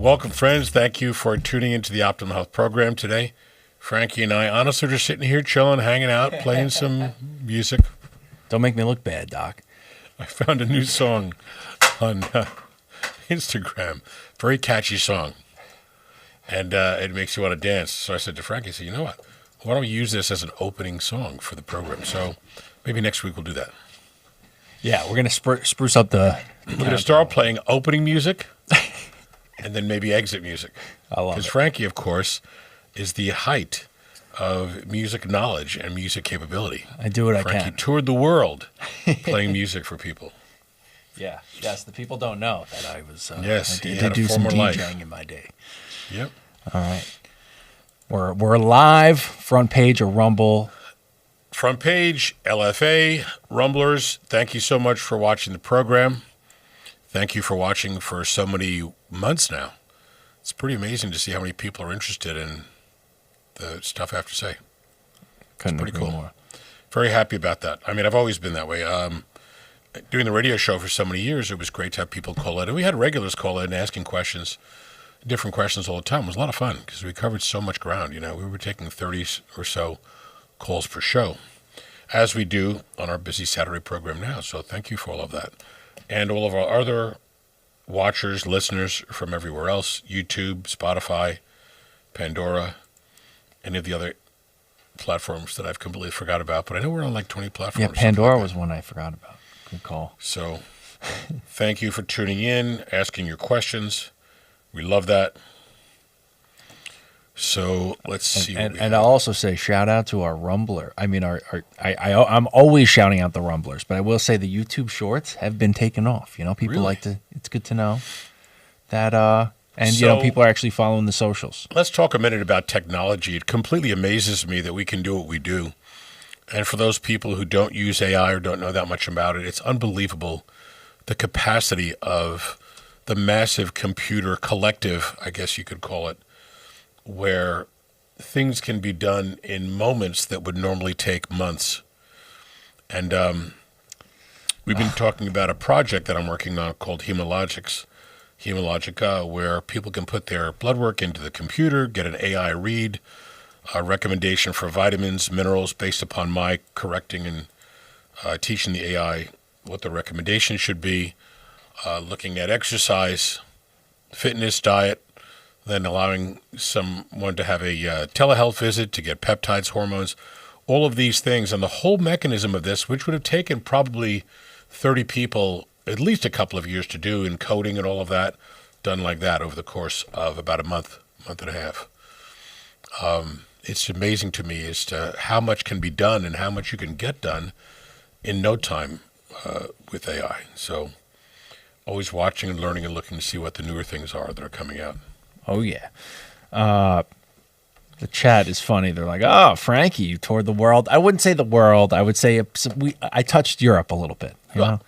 Welcome, friends. Thank you for tuning into the Optimum Health program today. Frankie and I honestly are just sitting here chilling, hanging out, playing some music. Don't make me look bad, Doc. I found a new song on Instagram. Very catchy song. And it makes you want to dance. So I said to Frankie, I said, you know what? Why don't we use this as an opening song for the program? So maybe next week we'll do that. Yeah, we're going to spruce up the... We're going to start playing opening music and then maybe exit music. I love it. Because Frankie, of course, is the height of music knowledge and music capability. I do what I Frankie can. toured the world playing music for people. Yeah. Yes, the people don't know that I was... Yes, I he did had a do some former life. DJing in my day. Yep. All right. We're live, front page of Rumble. Front page, LFA, Rumblers, thank you so much for watching the program. Thank you for watching for so many months now. It's pretty amazing to see how many people are interested in the stuff I have to say. Couldn't Pretty agree cool. more. Very happy about that. I mean, I've always been that way. Doing the radio show for so many years, it was great to have people call in. And we had regulars call in asking questions, different questions all the time. It was a lot of fun because we covered so much ground. You know, we were taking 30 or so calls per show, as we do on our busy Saturday program now. So thank you for all of that. And all of our other watchers, listeners from everywhere else, YouTube, Spotify, Pandora, any of the other platforms that I've completely forgot about. But I know we're on like 20 platforms. Yeah, Pandora was one I forgot about. Good call. So thank you for tuning in, asking your questions. We love that. So let's see. And I'll also say shout out to our Rumbler. I mean, I'm always shouting out the Rumblers, but I will say the YouTube Shorts have been taken off. You know, people Really? like to. It's good to know that. And you know, people are actually following the socials. Let's talk a minute about technology. It completely amazes me that we can do what we do. And for those people who don't use AI or don't know that much about it, it's unbelievable the capacity of the massive computer collective, I guess you could call it, where things can be done in moments that would normally take months. And we've been talking about a project that I'm working on called Hematologica, where people can put their blood work into the computer, get an AI read, a recommendation for vitamins, minerals, based upon my correcting and teaching the AI what the recommendation should be, looking at exercise, fitness, diet, then allowing someone to have a telehealth visit to get peptides, hormones, all of these things. And the whole mechanism of this, which would have taken probably 30 people at least a couple of years to do in coding and all of that, done like that over the course of about a month and a half. It's amazing to me as to how much can be done and how much you can get done in no time with AI. So always watching and learning and looking to see what the newer things are that are coming out. Oh, yeah. The chat is funny. They're like, oh, Frankie, you toured the world. I wouldn't say the world. I would say I touched Europe a little bit. You know?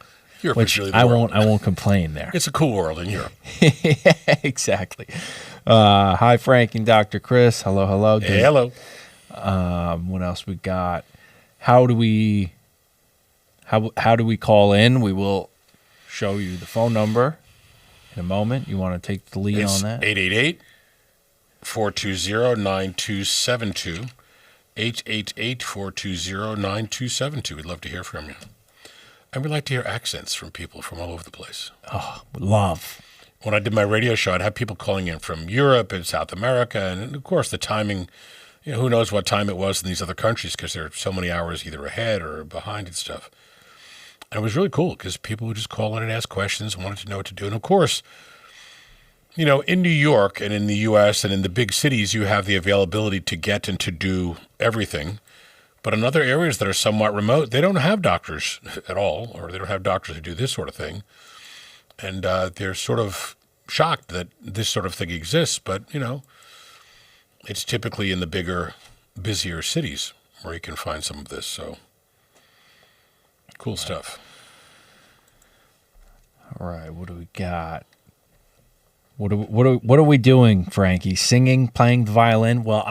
Europe Which is really the world. I won't complain there. It's a cool world in Europe. Yeah, exactly. Hi, Frank and Dr. Chris. Hello, hello. Hey, hello. What else we got? How do we call in? We will show you the phone number in a moment. You want to take the lead on that? 888-420-9272. 888-420-9272. We'd love to hear from you. And we'd like to hear accents from people from all over the place. Oh, love. When I did my radio show, I'd have people calling in from Europe and South America. And, of course, the timing, you know, who knows what time it was in these other countries because they're so many hours either ahead or behind and stuff. And it was really cool because people would just call in and ask questions and wanted to know what to do. And, of course, you know, in New York and in the U.S. and in the big cities, you have the availability to get and to do everything. But in other areas that are somewhat remote, they don't have doctors at all, or they don't have doctors who do this sort of thing. And they're sort of shocked that this sort of thing exists. But, you know, it's typically in the bigger, busier cities where you can find some of this. So, cool stuff. All right, what do we got? What are we doing, Frankie? Singing, playing the violin? Well,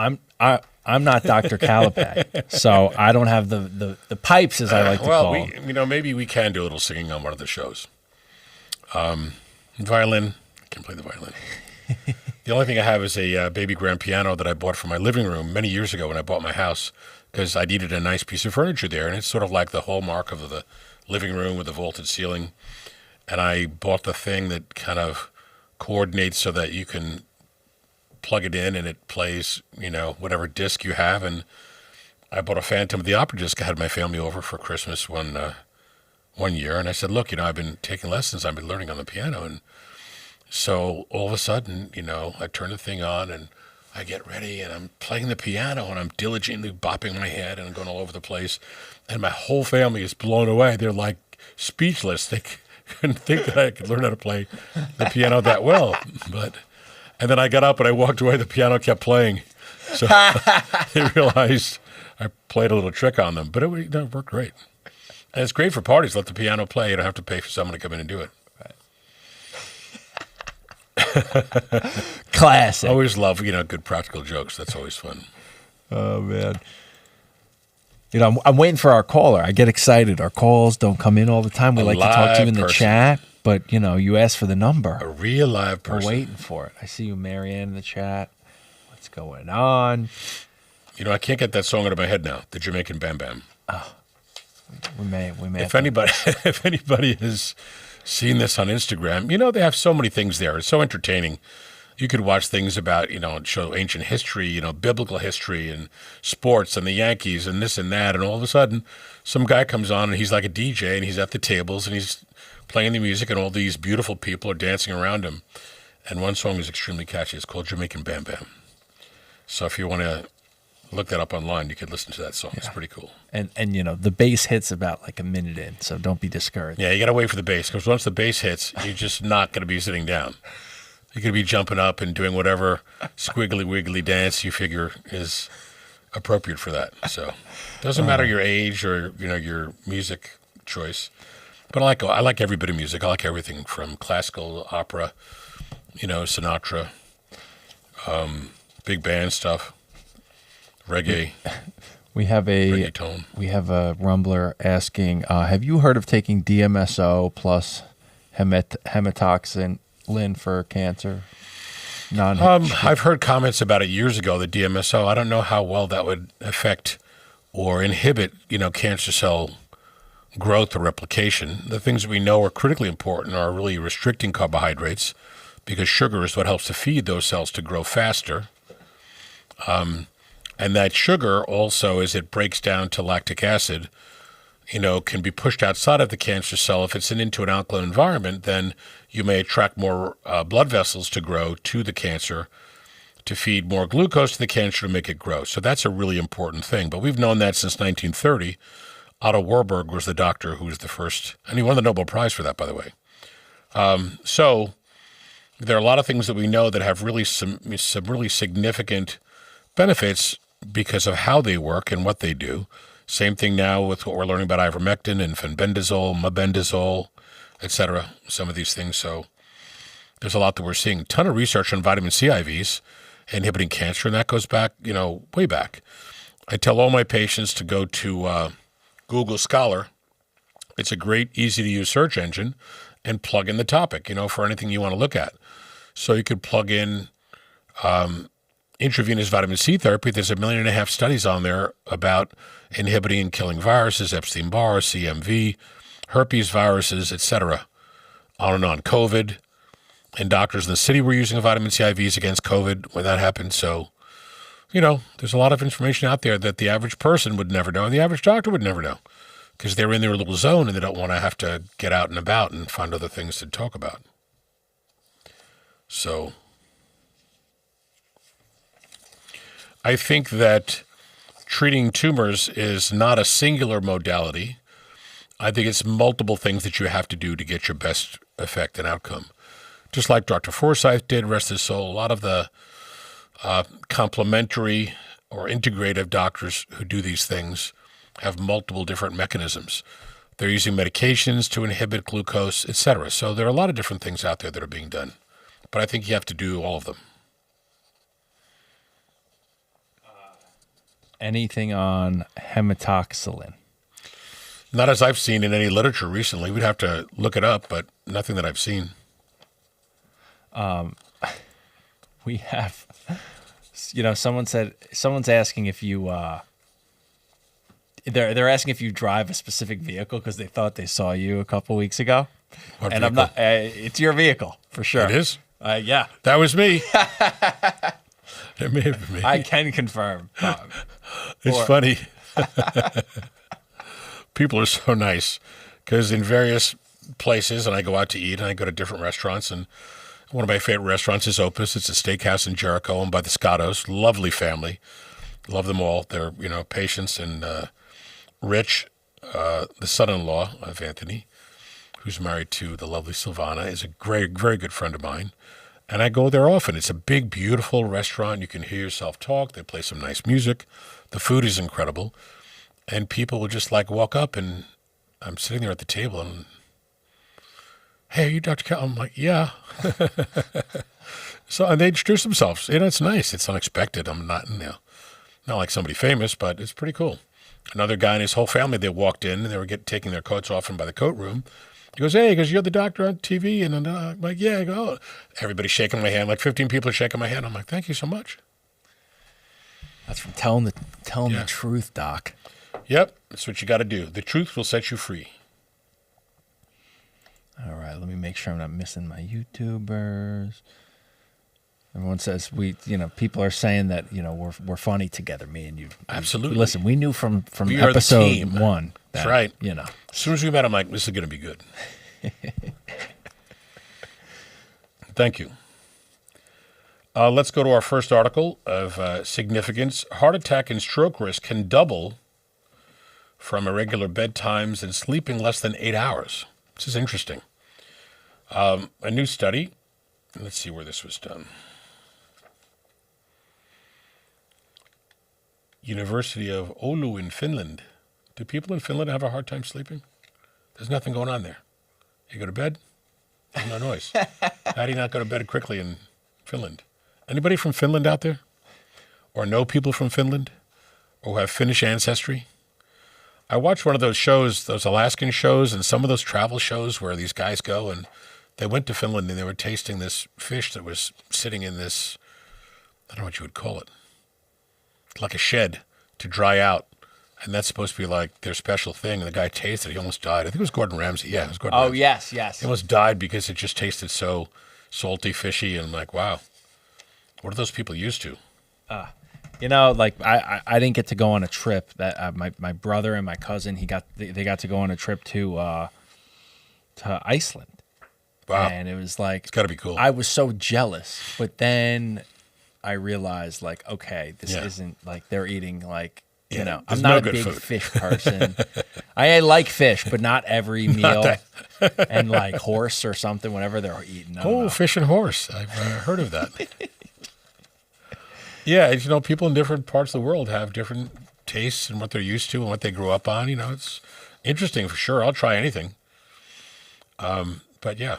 I'm not Dr. Calapai, so I don't have the pipes, as I like to call them. Well, you know, maybe we can do a little singing on one of the shows. Violin, I can play the violin. The only thing I have is a baby grand piano that I bought for my living room many years ago when I bought my house because I needed a nice piece of furniture there. And it's sort of like the hallmark of the living room with the vaulted ceiling. And I bought the thing that kind of coordinates so that you can plug it in and it plays, whatever disc you have. And I bought a Phantom of the Opera disc. I had my family over for Christmas one year. And I said, look, I've been taking lessons. I've been learning on the piano. And so all of a sudden, I turn the thing on and I get ready and I'm playing the piano and I'm diligently bopping my head and I'm going all over the place. And my whole family is blown away. They're like speechless. They couldn't think that I could learn how to play the piano that well. And then I got up and I walked away. The piano kept playing. So they realized I played a little trick on them. But it worked great. And it's great for parties. Let the piano play. You don't have to pay for someone to come in and do it. Classic. I always love, good practical jokes. That's always fun. Oh, man. I'm waiting for our caller. I get excited. Our calls don't come in all the time. We like to talk to you in the chat, but, you ask for the number. A real live person. We're waiting for it. I see you, Marianne, in the chat. What's going on? I can't get that song out of my head now, the Jamaican Bam Bam. Oh, we may. If anybody has seen this on Instagram, they have so many things there. It's so entertaining. You could watch things about, show ancient history, biblical history and sports and the Yankees and this and that. And all of a sudden, some guy comes on and he's like a DJ and he's at the tables and he's playing the music and all these beautiful people are dancing around him. And one song is extremely catchy. It's called Jamaican Bam Bam. So if you want to look that up online, you could listen to that song. Yeah. It's pretty cool. And the bass hits about like a minute in, so don't be discouraged. Yeah, you got to wait for the bass because once the bass hits, you're just not going to be sitting down. You're going to be jumping up and doing whatever squiggly wiggly dance you figure is appropriate for that. So it doesn't matter your age or your music choice. But I like every bit of music. I like everything from classical, opera, Sinatra, big band stuff, reggae. We have a Rumbler asking, have you heard of taking DMSO plus hematoxin for cancer? I've heard comments about it years ago, the DMSO. I don't know how well that would affect or inhibit, cancer cell growth or replication. The things that we know are critically important are really restricting carbohydrates because sugar is what helps to feed those cells to grow faster. And that sugar also, as it breaks down to lactic acid, can be pushed outside of the cancer cell. If it's into an alkaline environment, then you may attract more blood vessels to grow to the cancer to feed more glucose to the cancer to make it grow. So that's a really important thing. But we've known that since 1930. Otto Warburg was the doctor who was the first, and he won the Nobel Prize for that, by the way. So there are a lot of things that we know that have really some really significant benefits because of how they work and what they do. Same thing now with what we're learning about ivermectin and fenbendazole, mebendazole, et cetera, some of these things. So there's a lot that we're seeing. A ton of research on vitamin C IVs inhibiting cancer, and that goes back, way back. I tell all my patients to go to Google Scholar. It's a great, easy-to-use search engine, and plug in the topic, for anything you want to look at. So you could plug in intravenous vitamin C therapy. There's 1.5 million studies on there about inhibiting and killing viruses, Epstein-Barr, CMV, herpes viruses, etc. On and on. COVID, and doctors in the city were using vitamin C IVs against COVID when that happened. So, there's a lot of information out there that the average person would never know and the average doctor would never know because they're in their little zone and they don't want to have to get out and about and find other things to talk about. So I think that treating tumors is not a singular modality. I think it's multiple things that you have to do to get your best effect and outcome. Just like Dr. Forsyth did, rest his soul, a lot of the complementary or integrative doctors who do these things have multiple different mechanisms. They're using medications to inhibit glucose, etc. So there are a lot of different things out there that are being done. But I think you have to do all of them. Anything on hematoxylin? Not as I've seen in any literature recently. We'd have to look it up, but nothing that I've seen. we have, someone's asking if you, they're asking if you drive a specific vehicle because they thought they saw you a couple weeks ago. What and vehicle? I'm not, it's your vehicle for sure. It is? Yeah. That was me. It may have been me. I can confirm. It's funny. People are so nice because in various places, and I go out to eat, and I go to different restaurants, and one of my favorite restaurants is Opus. It's a steakhouse in Jericho owned by the Scottos. Lovely family. Love them all. They're, Patience and Rich, the son-in-law of Anthony, who's married to the lovely Silvana, is a great, very good friend of mine. And I go there often. It's a big, beautiful restaurant. You can hear yourself talk. They play some nice music. The food is incredible. And people will just walk up, and I'm sitting there at the table, and, hey, are you Dr. Cal? I'm like, yeah. So, and they introduce themselves. It's nice. It's unexpected. I'm not, not like somebody famous, but it's pretty cool. Another guy and his whole family, they walked in, and they were taking their coats off from by the coat room. He goes, hey, you're the doctor on TV. And I'm like, yeah. I go, oh. Everybody's shaking my hand. 15 people are shaking my hand. I'm like, thank you so much. That's from telling the truth, Doc. Yep, that's what you got to do. The truth will set you free. All right, let me make sure I'm not missing my YouTubers. Everyone says people are saying that we're funny together, me and you. Absolutely. Listen, we knew from we are episode 1. That's right. As soon as we met, I'm like, this is going to be good. Thank you. Let's go to our first article of significance. Heart attack and stroke risk can double from irregular bedtimes and sleeping less than 8 hours. This is interesting. A new study. Let's see where this was done. University of Oulu in Finland. Do people in Finland have a hard time sleeping? There's nothing going on there. You go to bed, there's no noise. How do you not go to bed quickly in Finland? Anybody from Finland out there? Or know people from Finland? Or have Finnish ancestry? I watched one of those shows, those Alaskan shows, and some of those travel shows where these guys go, and they went to Finland and they were tasting this fish that was sitting in this, I don't know what you would call it, like a shed to dry out. And that's supposed to be like their special thing. And the guy tasted it. He almost died. I think it was Gordon Ramsay. Yeah, it was Gordon Ramsay. Yes. He almost died because it just tasted so salty, fishy. And I'm like, wow, what are those people used to? I didn't get to go on a trip. That my brother and my cousin, they got to go on a trip to Iceland. Wow. And it was like, it's got to be cool. I was so jealous. But then I realized, okay, this isn't like they're eating I'm not a big fish person. I like fish, but not every meal. And horse or something, whenever they're eating. Fish and horse. I've heard of that. Yeah, people in different parts of the world have different tastes and what they're used to and what they grew up on. It's interesting for sure. I'll try anything. But yeah.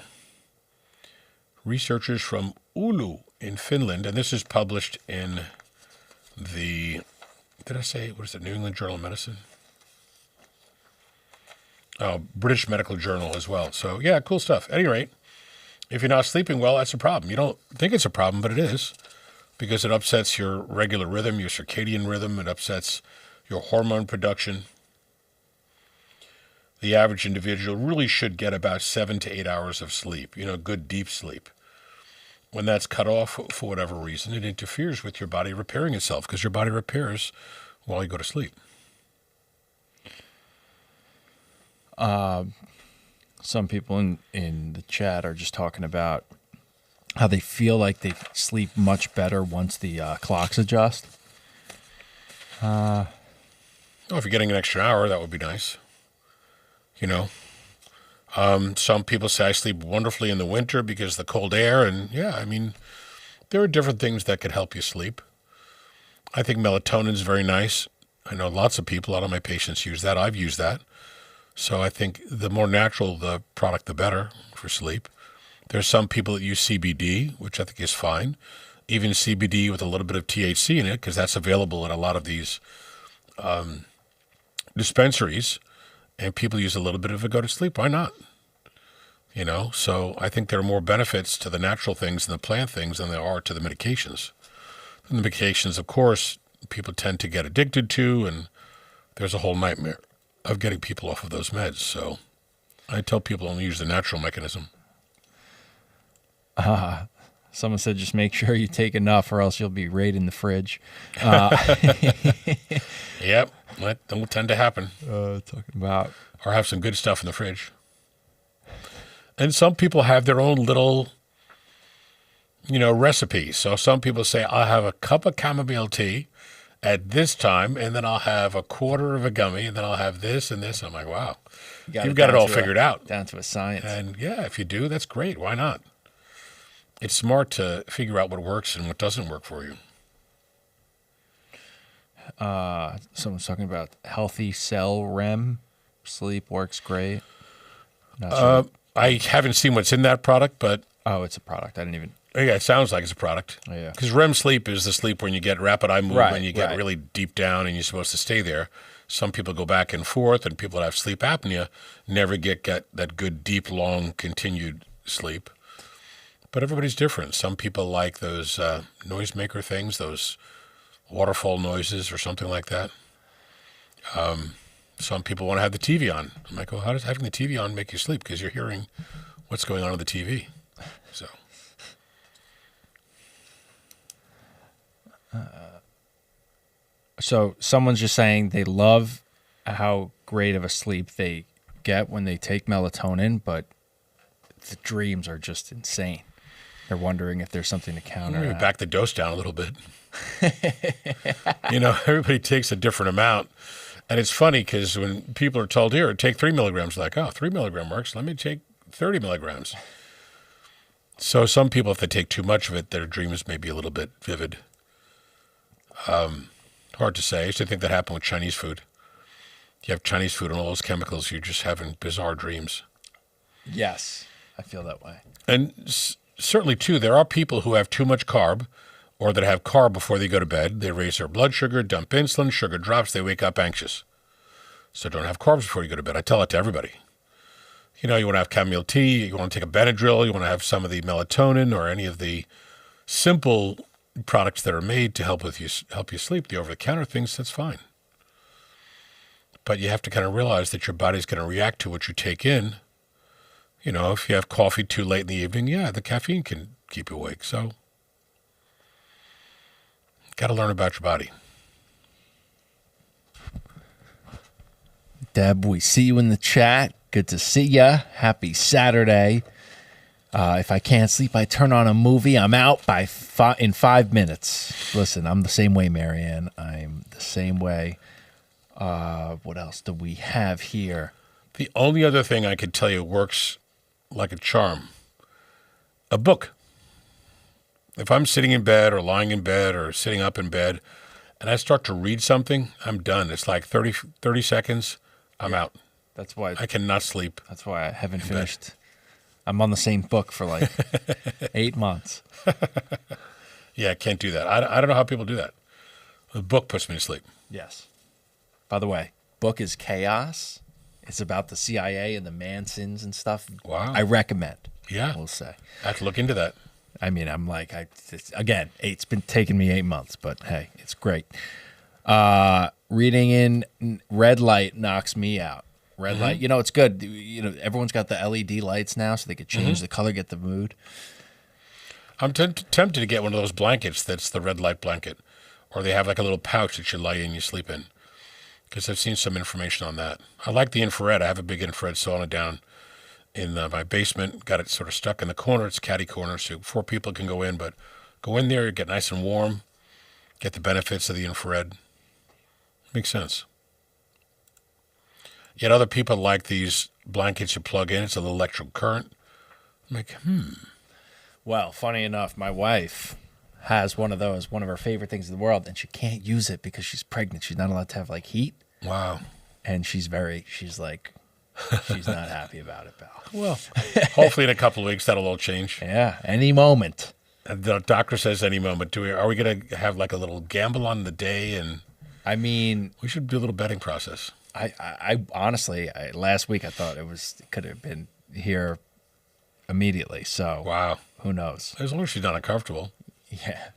Researchers from Oulu in Finland, and this is published in the... Did I say, what is it, New England Journal of Medicine? Oh, British Medical Journal as well. So, yeah, cool stuff. At any rate, if you're not sleeping well, that's a problem. You don't think it's a problem, but it is, because it upsets your regular rhythm, your circadian rhythm. It upsets your hormone production. The average individual really should get about 7 to 8 hours of sleep, good deep sleep. When that's cut off for whatever reason, it interferes with your body repairing itself because your body repairs while you go to sleep. Some people in the chat are just talking about how they feel like they sleep much better once the clocks adjust. If you're getting an extra hour, that would be nice. Some people say I sleep wonderfully in the winter because of the cold air. And there are different things that could help you sleep. I think melatonin is very nice. I know lots of people, a lot of my patients use that. I've used that. So I think the more natural the product, the better for sleep. There's some people that use CBD, which I think is fine. Even CBD with a little bit of THC in it, because that's available in a lot of these dispensaries. And people use a little bit of it to go to sleep. Why not? So I think there are more benefits to the natural things and the plant things than there are to the medications. And the medications, of course, people tend to get addicted to, and there's a whole nightmare of getting people off of those meds. So I tell people only use the natural mechanism. Someone said just make sure you take enough or else you'll be right in the fridge. Yep, that will tend to happen. Talking about... Or have some good stuff in the fridge. And some people have their own little, recipes. So some people say, I'll have a cup of chamomile tea at this time, and then I'll have a quarter of a gummy, and then I'll have this and this. I'm like, wow, you've got it all figured out. Down to a science. And yeah, if you do, that's great. Why not? It's smart to figure out what works and what doesn't work for you. Someone's talking about healthy cell REM. Sleep works great. Not sure. I haven't seen what's in that product, but... Oh, it's a product. I didn't even... Yeah, it sounds like it's a product. Oh, yeah. Because REM sleep is the sleep when you get rapid eye movement, you get really deep down, and you're supposed to stay there. Some people go back and forth, and people that have sleep apnea never get that good, deep, long, continued sleep. But everybody's different. Some people like those noisemaker things, those waterfall noises or something like that. Some people want to have the TV on. I'm like, well, how does having the TV on make you sleep? Because you're hearing what's going on the TV. So someone's just saying they love how great of a sleep they get when they take melatonin, but the dreams are just insane. They're wondering if there's something to counter. Maybe back the dose down a little bit. Everybody takes a different amount. And it's funny because when people are told, here, take 3 milligrams, like, 3 milligram works. Let me take 30 milligrams. So some people, if they take too much of it, their dreams may be a little bit vivid. Hard to say. I used to think that happened with Chinese food. You have Chinese food and all those chemicals, you're just having bizarre dreams. Yes, I feel that way. And certainly, too, there are people who have too much carb or that have carb before they go to bed. They raise their blood sugar, dump insulin, sugar drops, they wake up anxious. So don't have carbs before you go to bed. I tell it to everybody. You want to have chamomile tea, you want to take a Benadryl, you want to have some of the melatonin or any of the simple products that are made to help you sleep, the over-the-counter things, that's fine. But you have to kind of realize that your body's going to react to what you take in. If you have coffee too late in the evening, the caffeine can keep you awake. So got to learn about your body. Deb, we see you in the chat. Good to see ya. Happy Saturday. If I can't sleep, I turn on a movie. I'm out in 5 minutes. Listen, I'm the same way, Marianne. I'm the same way. What else do we have here? The only other thing I could tell you works like a charm. A book. If I'm sitting in bed or lying in bed or sitting up in bed and I start to read something, I'm done. It's like 30 seconds, I'm out. That's why I cannot sleep. That's why I haven't finished. I'm on the same book for like 8 months. Yeah, I can't do that. I don't know how people do that. The book puts me to sleep. Yes. By the way, book is Chaos. It's about the CIA and the Mansons and stuff. Wow. I recommend. Yeah. We'll say. I have to look into that. I mean, I'm like, it's been taking me 8 months, but hey, it's great. Reading in red light knocks me out. Red light, it's good. Everyone's got the LED lights now, so they could change the color, get the mood. I'm tempted to get one of those blankets that's the red light blanket, or they have like a little pouch that you lie in, you sleep in. Because I've seen some information on that. I like the infrared. I have a big infrared sauna down in my basement. Got it sort of stuck in the corner. It's catty corner, so 4 people can go in. But go in there, get nice and warm, get the benefits of the infrared. Makes sense. Yet other people like these blankets you plug in. It's a little electrical current. I'm like, Well, funny enough, my wife has one of those, one of her favorite things in the world, and she can't use it because she's pregnant. She's not allowed to have like heat. Wow. And she's not happy about it, pal. Well, hopefully in a couple of weeks that'll all change. Yeah, any moment. And the doctor says any moment. Are we going to have like a little gamble on the day? And I mean, we should do a little betting process. I honestly, last week I thought it could have been here immediately. So wow. Who knows? As long as she's not uncomfortable. Yeah.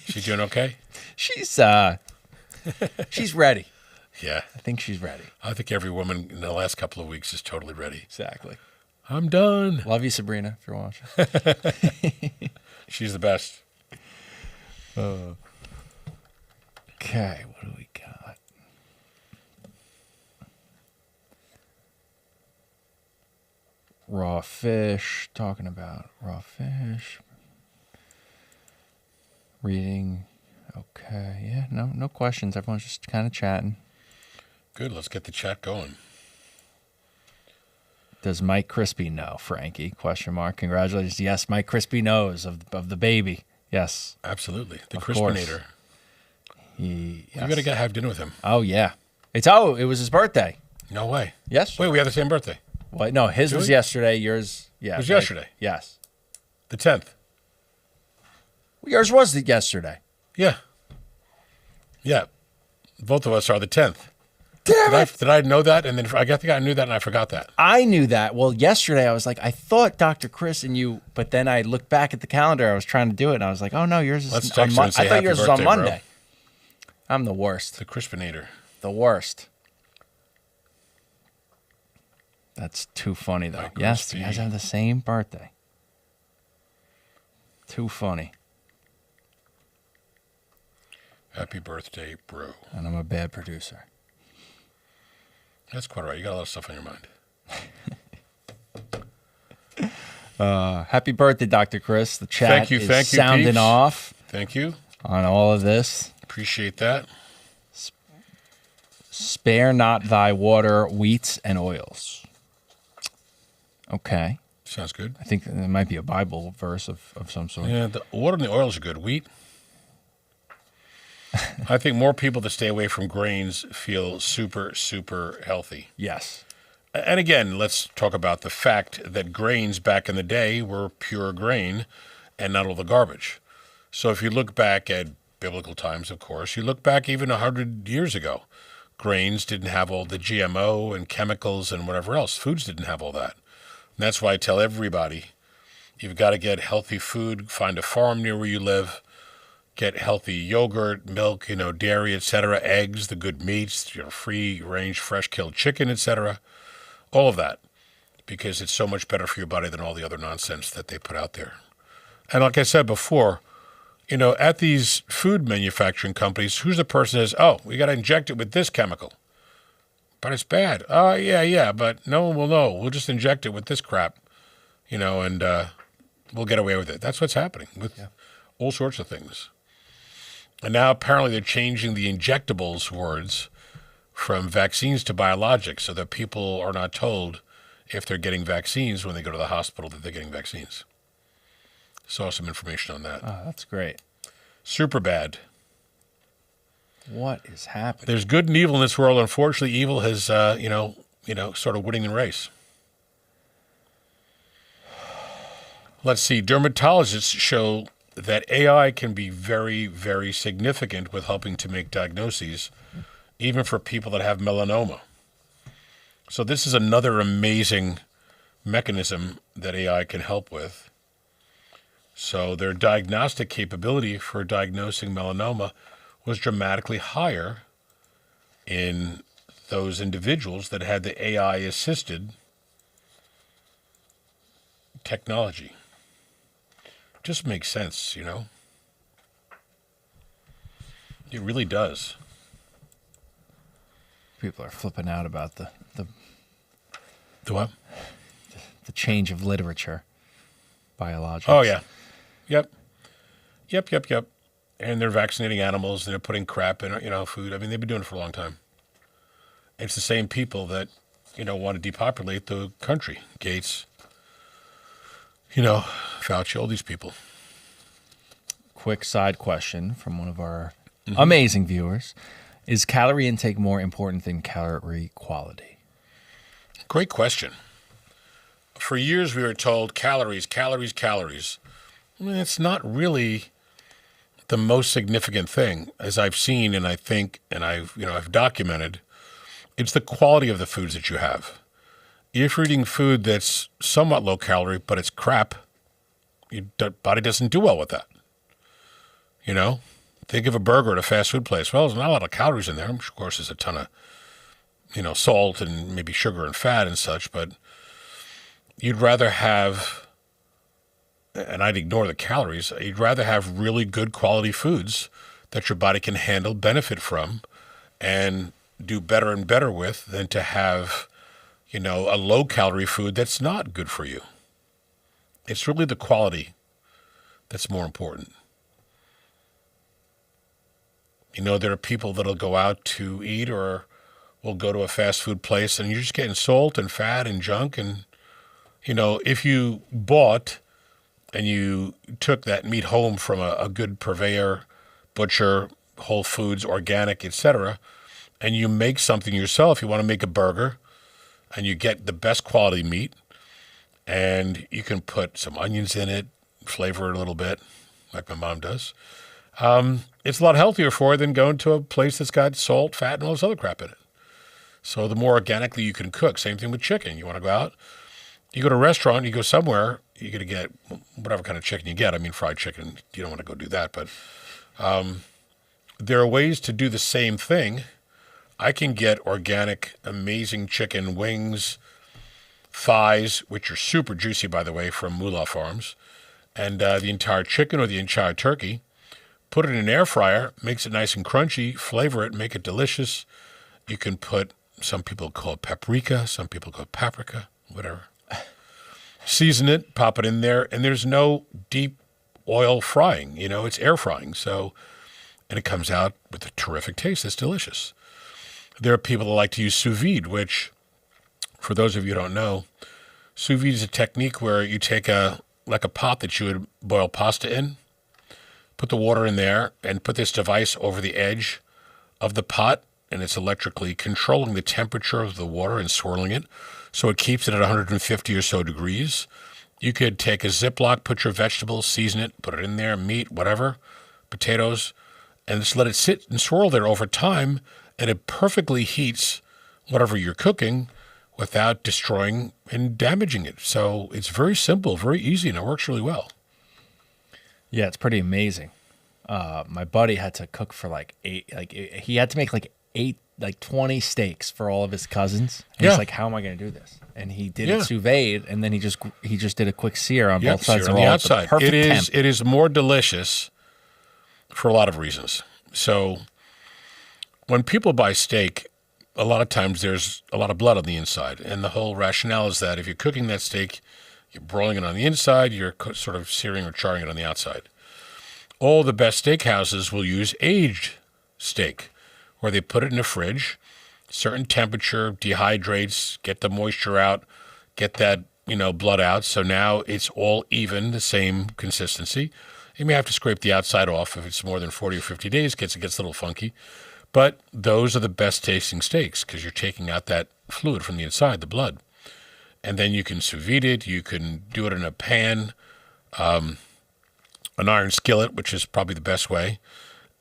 She's doing okay? She's ready. Yeah. I think she's ready. I think every woman in the last couple of weeks is totally ready. Exactly. I'm done. Love you, Sabrina, if you're watching. She's the best. Okay, what do we got? Raw fish, talking about raw fish. Reading. Okay, yeah, no questions. Everyone's just kind of chatting. Good, let's get the chat going. Does Mike Crispy know, Frankie? Question mark. Congratulations. Yes, Mike Crispy knows of the baby. Yes. Absolutely. The Crispinator. Yes. You got to have dinner with him. Oh, yeah. It was his birthday. No way. Yes. Wait, we have the same birthday. Well, no, his was yesterday. Yours, yeah. It was yesterday. Yes. The 10th. Yours was yesterday. Yeah. Yeah. Both of us are the 10th. Damn it. Did I know that? And then I think I knew that and I forgot that. I knew that. Well, yesterday I was like, I thought Dr. Chris and you, but then I looked back at the calendar. I was trying to do it, and I was like, oh, no, yours is Let's on text her and say I thought happy yours was birthday, on Monday. bro. I'm the worst. The Crispinator. The worst. That's too funny, though. Yes, you guys have the same birthday. Too funny. Happy birthday, bro. And I'm a bad producer. That's quite all right. You got a lot of stuff on your mind. Happy birthday, Dr. Chris. The chat is sounding peeps. off. Thank you. On all of this. Appreciate that. Spare not thy water, wheats, and oils. Okay. Sounds good. I think there might be a Bible verse of some sort. Yeah, the water and the oils are good. Wheat. I think more people that stay away from grains feel super, super healthy. Yes. And again, let's talk about the fact that grains back in the day were pure grain and not all the garbage. So if you look back at biblical times, of course, you look back even 100 years ago, grains didn't have all the GMO and chemicals and whatever else. Foods didn't have all that. And that's why I tell everybody, you've got to get healthy food, find a farm near where you live, get healthy yogurt, milk, dairy, etc., eggs, the good meats, free-range, fresh-killed chicken, etc., all of that, because it's so much better for your body than all the other nonsense that they put out there. And like I said before, at these food manufacturing companies, who's the person that says, oh, we got to inject it with this chemical, but it's bad. Oh, yeah, but no one will know. We'll just inject it with this crap, and we'll get away with it. That's what's happening with all sorts of things. And now apparently they're changing the injectables words from vaccines to biologics so that people are not told if they're getting vaccines when they go to the hospital that they're getting vaccines. Saw some information on that. Oh, that's great. Super bad. What is happening? There's good and evil in this world. Unfortunately, evil has, sort of winning the race. Let's see. Dermatologists show that AI can be very, very significant with helping to make diagnoses, even for people that have melanoma. So this is another amazing mechanism that AI can help with. So their diagnostic capability for diagnosing melanoma was dramatically higher in those individuals that had the AI-assisted technology. Just makes sense, It really does. People are flipping out about the what? The change of literature, biologics. Oh, yeah. Yep. And they're vaccinating animals and they're putting crap in, food. I mean, they've been doing it for a long time. It's the same people that, want to depopulate the country. Gates, Fauci, all these people. Quick side question from one of our amazing viewers. Is calorie intake more important than calorie quality? Great question. For years we were told calories. I mean, it's not really the most significant thing, as I've seen and I think and I've documented. It's the quality of the foods that you have. if you're eating food that's somewhat low calorie, but it's crap, your body doesn't do well with that. You know, think of a burger at a fast food place. Well, there's not a lot of calories in there. Of course, there's a ton of, salt and maybe sugar and fat and such, but you'd rather have, and I'd ignore the calories, you'd rather have really good quality foods that your body can handle, benefit from, and do better and better with than to have, a low-calorie food that's not good for you. It's really the quality that's more important. There are people that'll go out to eat or will go to a fast food place, and you're just getting salt and fat and junk. And, if you bought and you took that meat home from a good purveyor, butcher, Whole Foods, organic, etc., and you make something yourself, you want to make a burger, and you get the best quality meat, and you can put some onions in it, flavor it a little bit, like my mom does. It's a lot healthier for you than going to a place that's got salt, fat, and all this other crap in it. So the more organically you can cook, same thing with chicken. You want to go out, you go to a restaurant, you go somewhere, you're going to get whatever kind of chicken you get. I mean, fried chicken, you don't want to go do that, but there are ways to do the same thing. I can get organic, amazing chicken wings, thighs, which are super juicy, by the way, from Moolah Farms, and the entire chicken or the entire turkey. Put it in an air fryer, makes it nice and crunchy, flavor it, make it delicious. You can put, some people call it paprika, some people call it paprika, whatever. Season it, pop it in there, and there's no deep oil frying, it's air frying. And it comes out with a terrific taste. It's delicious. There are people that like to use sous vide, which, for those of you who don't know, sous vide is a technique where you take a pot that you would boil pasta in, put the water in there, and put this device over the edge of the pot, and it's electrically controlling the temperature of the water and swirling it, so it keeps it at 150 or so degrees. You could take a Ziploc, put your vegetables, season it, put it in there, meat, whatever, potatoes, and just let it sit and swirl there over time, and it perfectly heats whatever you're cooking without destroying and damaging it. So it's very simple, very easy, and it works really well. Yeah, it's pretty amazing. My buddy had to cook for he had to make 20 steaks for all of his cousins. And he's like, how am I going to do this? And he did it sous vide, and then he just did a quick sear on both sides on the outside. It is more delicious for a lot of reasons. So when people buy steak, a lot of times there's a lot of blood on the inside. And the whole rationale is that if you're cooking that steak, you're broiling it on the inside, you're sort of searing or charring it on the outside. All the best steakhouses will use aged steak, where they put it in a fridge, certain temperature, dehydrates, get the moisture out, get that, blood out. So now it's all even, the same consistency. You may have to scrape the outside off if it's more than 40 or 50 days, it gets a little funky. But those are the best tasting steaks because you're taking out that fluid from the inside, the blood. And then you can sous vide it. You can do it in a pan, an iron skillet, which is probably the best way.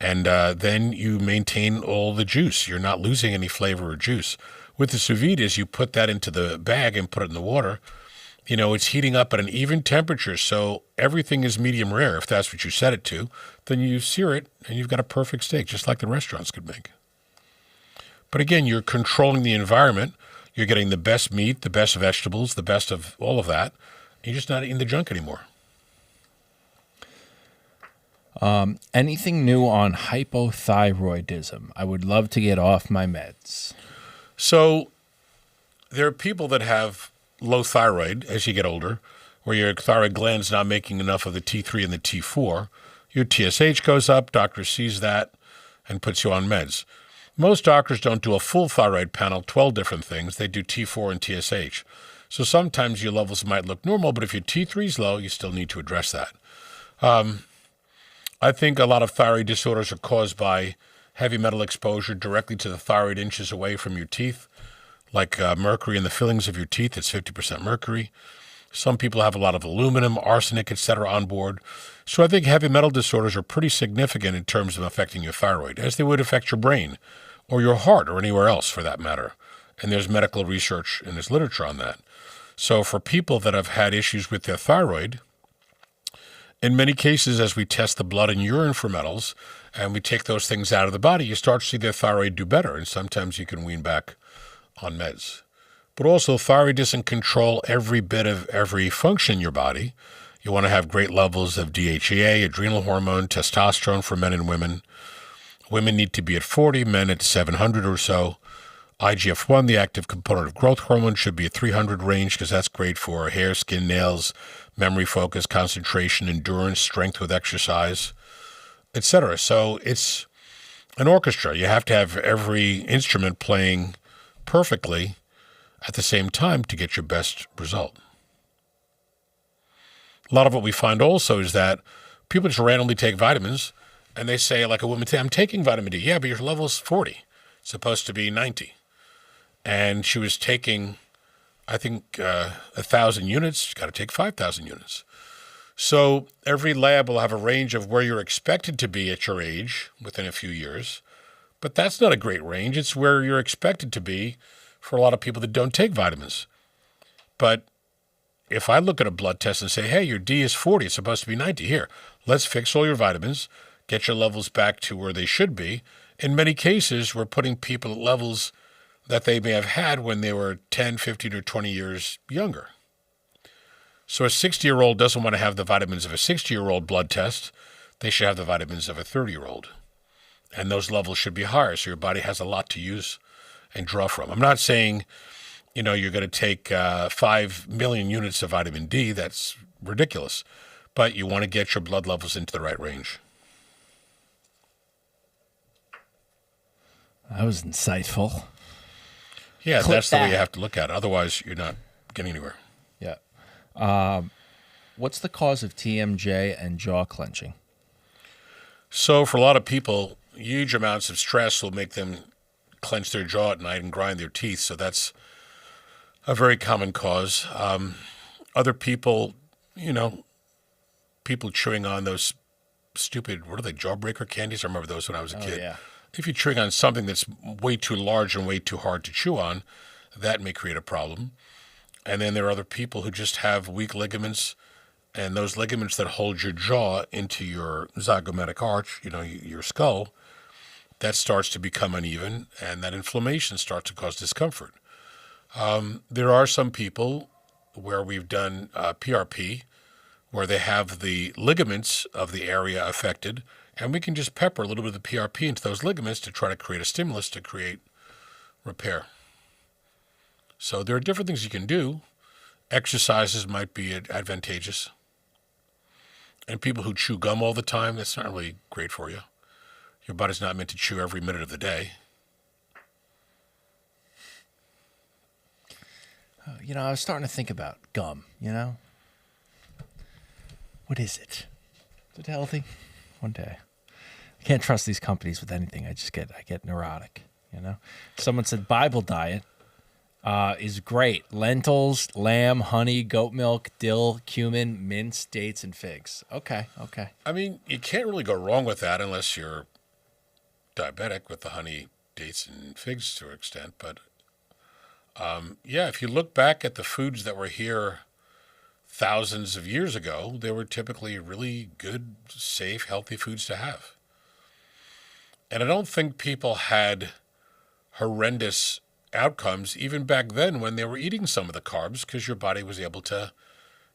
And then you maintain all the juice. You're not losing any flavor or juice. With the sous vide, as you put that into the bag and put it in the water, it's heating up at an even temperature. So everything is medium rare. If that's what you set it to, then you sear it and you've got a perfect steak, just like the restaurants could make. But again, you're controlling the environment. You're getting the best meat, the best vegetables, the best of all of that. You're just not eating the junk anymore. Anything new on hypothyroidism? I would love to get off my meds. So there are people that have low thyroid as you get older, where your thyroid gland's not making enough of the T3 and the T4. Your TSH goes up, doctor sees that, and puts you on meds. Most doctors don't do a full thyroid panel, 12 different things. They do T4 and TSH. So sometimes your levels might look normal, but if your T3 is low, you still need to address that. I think a lot of thyroid disorders are caused by heavy metal exposure directly to the thyroid inches away from your teeth, like mercury in the fillings of your teeth. It's 50% mercury. Some people have a lot of aluminum, arsenic, etc. on board. So I think heavy metal disorders are pretty significant in terms of affecting your thyroid, as they would affect your brain or your heart or anywhere else for that matter. And there's medical research and there's literature on that. So for people that have had issues with their thyroid, in many cases, as we test the blood and urine for metals and we take those things out of the body, you start to see their thyroid do better. And sometimes you can wean back on meds. But also, thyroid doesn't control every bit of every function in your body. You want to have great levels of DHEA, adrenal hormone, testosterone for men and women. Women need to be at 40, men at 700 or so. IGF-1, the active component of growth hormone, should be at 300 range because that's great for hair, skin, nails, memory, focus, concentration, endurance, strength with exercise, etc. So it's an orchestra. You have to have every instrument playing perfectly at the same time to get your best result. A lot of what we find also is that people just randomly take vitamins and they say, like a woman, I'm taking vitamin D. Yeah, but your level's 40. It's supposed to be 90. And she was taking, I think, 1,000 units. She's got to take 5,000 units. So every lab will have a range of where you're expected to be at your age within a few years. But that's not a great range. It's where you're expected to be for a lot of people that don't take vitamins. But if I look at a blood test and say, hey, your D is 40, it's supposed to be 90. Here, let's fix all your vitamins, get your levels back to where they should be. In many cases, we're putting people at levels that they may have had when they were 10, 15, or 20 years younger. So a 60-year-old doesn't want to have the vitamins of a 60-year-old blood test. They should have the vitamins of a 30-year-old. And those levels should be higher, so your body has a lot to use and draw from. I'm not saying, you're going to take 5 million units of vitamin D. That's ridiculous. But you want to get your blood levels into the right range. That was insightful. Yeah, that's the way you have to look at it. Otherwise, you're not getting anywhere. Yeah. What's the cause of TMJ and jaw clenching? So for a lot of people, huge amounts of stress will make them clench their jaw at night and grind their teeth. So that's a very common cause. Other people, people chewing on those stupid, what are they, jawbreaker candies? I remember those when I was a kid. Yeah. If you're chewing on something that's way too large and way too hard to chew on, that may create a problem. And then there are other people who just have weak ligaments, and those ligaments that hold your jaw into your zygomatic arch, your skull, that starts to become uneven, and that inflammation starts to cause discomfort. There are some people where we've done PRP, where they have the ligaments of the area affected, and we can just pepper a little bit of the PRP into those ligaments to try to create a stimulus to create repair. So there are different things you can do. Exercises might be advantageous. And people who chew gum all the time, that's not really great for you. Your body's not meant to chew every minute of the day. I was starting to think about gum, What is it? Is it healthy? One day. I can't trust these companies with anything. I get neurotic, Someone said Bible diet is great. Lentils, lamb, honey, goat milk, dill, cumin, mince, dates, and figs. Okay. I mean, you can't really go wrong with that unless you're diabetic with the honey, dates, and figs to an extent. But if you look back at the foods that were here thousands of years ago, they were typically really good, safe, healthy foods to have. And I don't think people had horrendous outcomes even back then when they were eating some of the carbs because your body was able to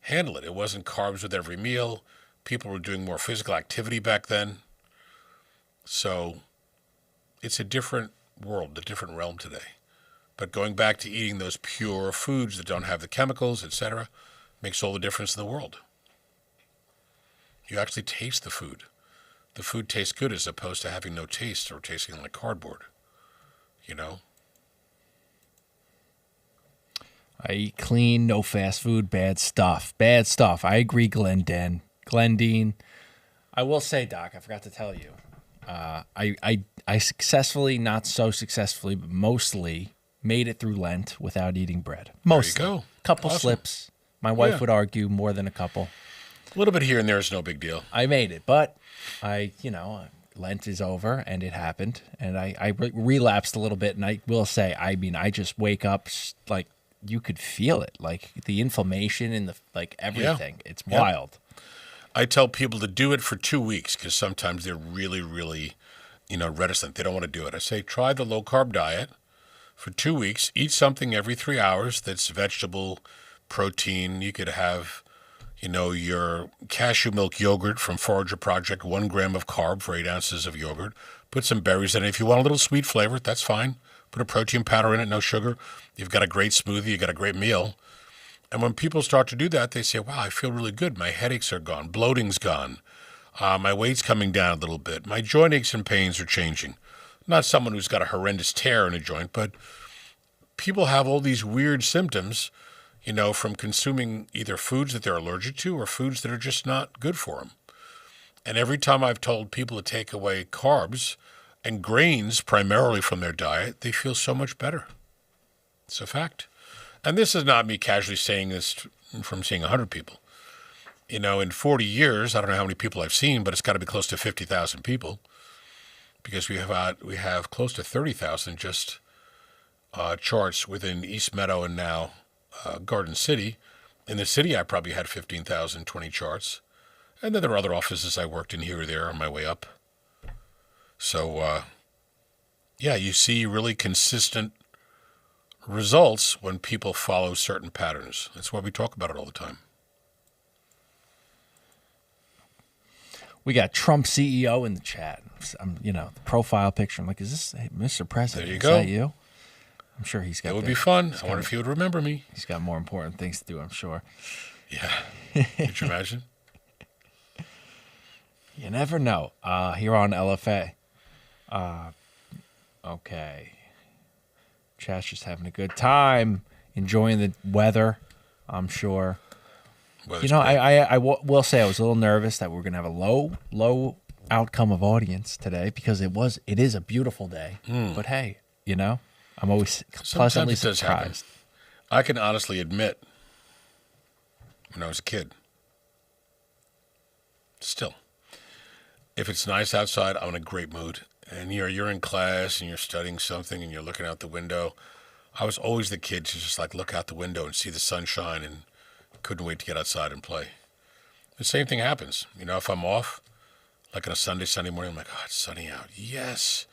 handle it. It wasn't carbs with every meal. People were doing more physical activity back then. So it's a different world, a different realm today. But going back to eating those pure foods that don't have the chemicals, etc., makes all the difference in the world. You actually taste the food. The food tastes good as opposed to having no taste or tasting like cardboard, I eat clean, no fast food, bad stuff. I agree, Glendine. I will say, Doc, I forgot to tell you. I successfully, not so successfully, but mostly made it through Lent without eating bread. Mostly. There you go. Couple Awesome. slips. My wife would argue more than a couple. A little bit here and there is no big deal. I made it, but I Lent is over, and it happened, and I relapsed a little bit. And I will say, I mean, I just wake up like you could feel it, like the inflammation and the like everything. Yeah. It's wild. I tell people to do it for 2 weeks because sometimes they're really, really, reticent. They don't want to do it. I say try the low carb diet for 2 weeks. Eat something every 3 hours that's vegetable, protein. You could have, your cashew milk yogurt from Forager Project, 1 gram of carb for 8 ounces of yogurt. Put some berries in it. If you want a little sweet flavor, that's fine. Put a protein powder in it, no sugar. You've got a great smoothie. You've got a great meal. And when people start to do that, they say, wow, I feel really good. My headaches are gone. Bloating's gone. My weight's coming down a little bit. My joint aches and pains are changing. Not someone who's got a horrendous tear in a joint, but people have all these weird symptoms, from consuming either foods that they're allergic to or foods that are just not good for them. And every time I've told people to take away carbs and grains primarily from their diet, they feel so much better. It's a fact. And this is not me casually saying this from seeing 100 people. In 40 years, I don't know how many people I've seen, but it's got to be close to 50,000 people because we have close to 30,000 just charts within East Meadow and now Garden City. In the city, I probably had 15,000, 20 charts. And then there are other offices I worked in here or there on my way up. So, you see really consistent results when people follow certain patterns. That's why we talk about it all the time. We got Trump CEO in the chat. The profile picture. I'm like, is this Mr. President? There you go. Is that you? I'm sure he's got. It would be fun. I wonder if he would remember me. He's got more important things to do, I'm sure. Yeah. Could you imagine? You never know. Here on LFA. Okay. Chat's just having a good time, enjoying the weather, I'm sure. I will say I was a little nervous that we're going to have a low outcome of audience today because it is a beautiful day. But hey, I'm always pleasantly surprised. I can honestly admit, when I was a kid, still, if it's nice outside, I'm in a great mood. And you're in class and you're studying something and you're looking out the window. I was always the kid to just look out the window and see the sunshine and couldn't wait to get outside and play. The same thing happens. If I'm off, like on a Sunday morning, I'm like, oh, it's sunny out. Yes.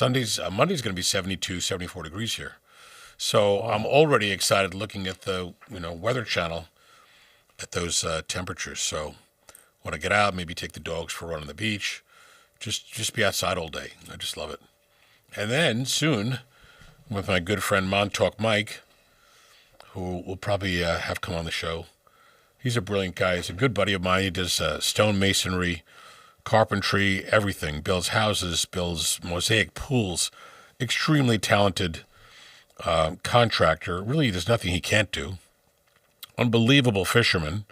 Monday's going to be 72, 74 degrees here. So I'm already excited looking at the, Weather Channel at those temperatures. So when I get out, maybe take the dogs for a run on the beach. Just be outside all day. I just love it. And then soon, with my good friend Montauk Mike, who will probably have come on the show. He's a brilliant guy. He's a good buddy of mine. He does stone masonry, carpentry, everything. Builds houses, builds mosaic pools. Extremely talented contractor. Really, there's nothing he can't do. Unbelievable fisherman.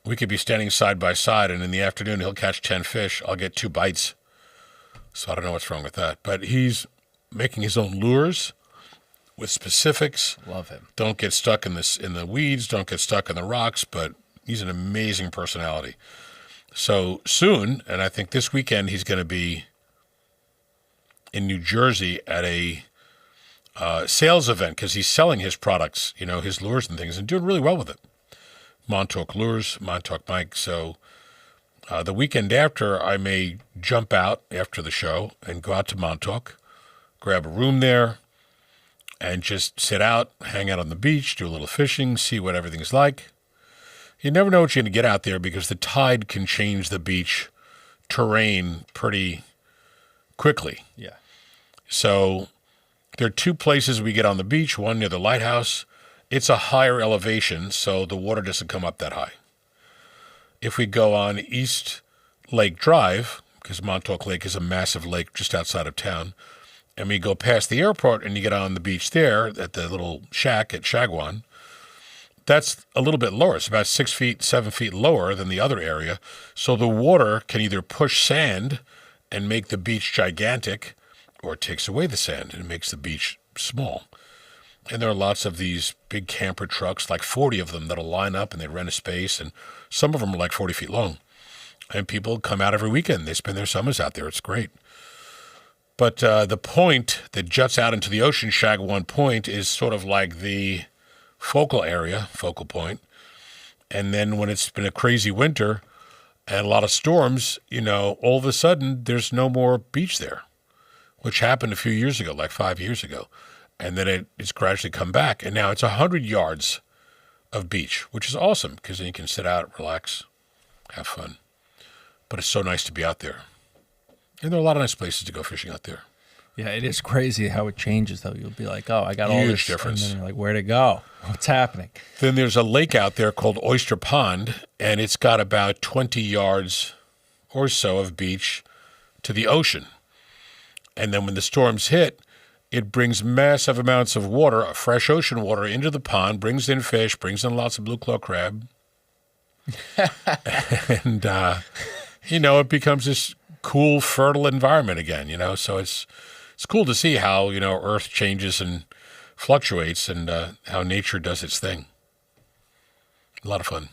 We could be standing side by side, and in the afternoon, he'll catch 10 fish. I'll get 2 bites. So I don't know what's wrong with that. But he's making his own lures with specifics. Love him. Don't get stuck in the weeds. Don't get stuck in the rocks. But he's an amazing personality. So soon, and I think this weekend, he's going to be in New Jersey at a sales event because he's selling his products, his lures and things, and doing really well with it. Montauk Lures, Montauk Mike. So the weekend after, I may jump out after the show and go out to Montauk, grab a room there, and just sit out, hang out on the beach, do a little fishing, see what everything's like. You never know what you're going to get out there because the tide can change the beach terrain pretty quickly. Yeah. So there are 2 places we get on the beach, one near the lighthouse. It's a higher elevation, so the water doesn't come up that high. If we go on East Lake Drive, because Montauk Lake is a massive lake just outside of town, and we go past the airport and you get on the beach there at the little shack at Shagwan, that's a little bit lower. It's about 6 feet, 7 feet lower than the other area. So the water can either push sand and make the beach gigantic, or it takes away the sand and it makes the beach small. And there are lots of these big camper trucks, like 40 of them, that'll line up and they rent a space. And some of them are like 40 feet long. And people come out every weekend. They spend their summers out there. It's great. But the point that juts out into the ocean, Shag One Point, is sort of like the focal point. And then when it's been a crazy winter and a lot of storms, all of a sudden there's no more beach there, which happened a few years ago, like 5 years ago. And then it's gradually come back. And now it's 100 yards of beach, which is awesome because then you can sit out, relax, have fun. But it's so nice to be out there. And there are a lot of nice places to go fishing out there. Yeah, it is crazy how it changes, though. You'll be like, oh, I got all this. Huge difference. And then you're like, where'd it go? What's happening? Then there's a lake out there called Oyster Pond, and it's got about 20 yards or so of beach to the ocean. And then when the storms hit, it brings massive amounts of water, fresh ocean water, into the pond, brings in fish, brings in lots of blue claw crab. And, it becomes this cool, fertile environment again, So it's cool to see how, Earth changes and fluctuates and how nature does its thing. A lot of fun.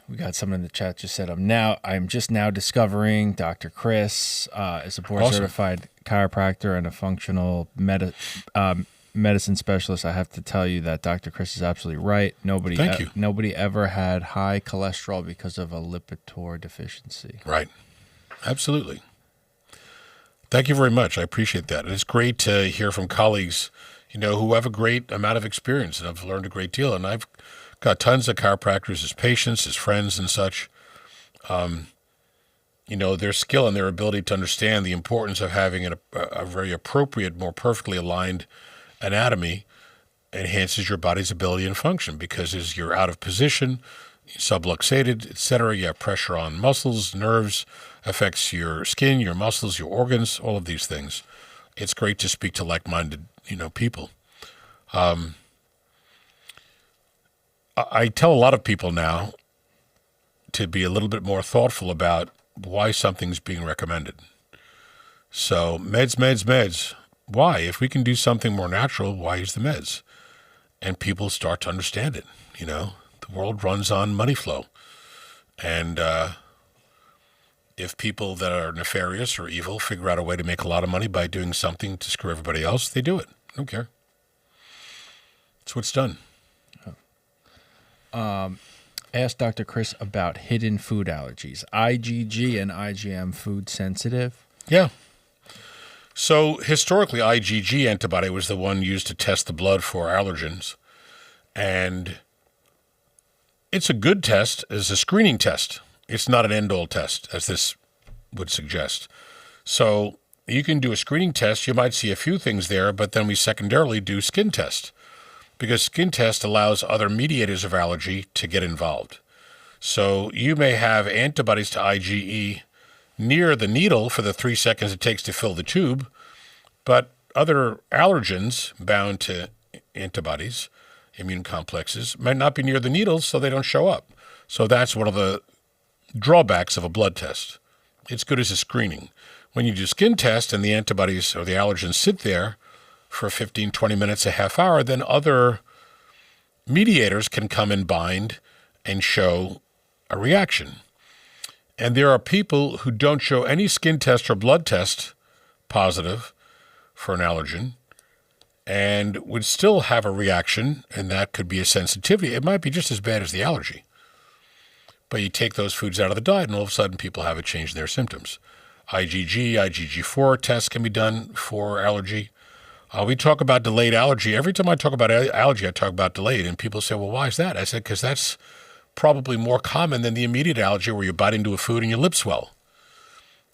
We got someone in the chat just said, I'm just now discovering Dr. Chris is a board-certified chiropractor and a functional medicine specialist. I have to tell you that Dr. Chris is absolutely right. Nobody ever had high cholesterol because of a Lipitor deficiency. Right. Absolutely. Thank you very much. I appreciate that. And it's great to hear from colleagues, who have a great amount of experience and have learned a great deal. And I've got tons of chiropractors as patients, as friends and such. Their skill and their ability to understand the importance of having a very appropriate, more perfectly aligned anatomy enhances your body's ability and function, because as you're out of position, subluxated, etc., you have pressure on muscles, nerves, affects your skin, your muscles, your organs, all of these things. It's great to speak to like-minded, people. I tell a lot of people now to be a little bit more thoughtful about why something's being recommended. So meds. Why? If we can do something more natural, why use the meds? And people start to understand it. The world runs on money flow. And if people that are nefarious or evil figure out a way to make a lot of money by doing something to screw everybody else, they do it. I don't care. That's what's done. Ask Dr. Chris about hidden food allergies. IgG and IgM food sensitive? Yeah. So historically, IgG antibody was the one used to test the blood for allergens. And it's a good test as a screening test. It's not an end-all test, as this would suggest. So you can do a screening test. You might see a few things there, but then we secondarily do skin test, because skin test allows other mediators of allergy to get involved. So you may have antibodies to IgE near the needle for the 3 seconds it takes to fill the tube, but other allergens bound to antibodies, immune complexes, might not be near the needle, so they don't show up. So that's one of the drawbacks of a blood test. It's good as a screening. When you do skin test and the antibodies or the allergens sit there for 15, 20 minutes, a half hour, then other mediators can come and bind and show a reaction. And there are people who don't show any skin test or blood test positive for an allergen and would still have a reaction, and that could be a sensitivity. It might be just as bad as the allergy. But you take those foods out of the diet, and all of a sudden people have a change in their symptoms. IgG, IgG4 tests can be done for allergy. We talk about delayed allergy. Every time I talk about allergy, I talk about delayed, and people say, well, why is that? I said, because that's probably more common than the immediate allergy where you bite into a food and your lips swell.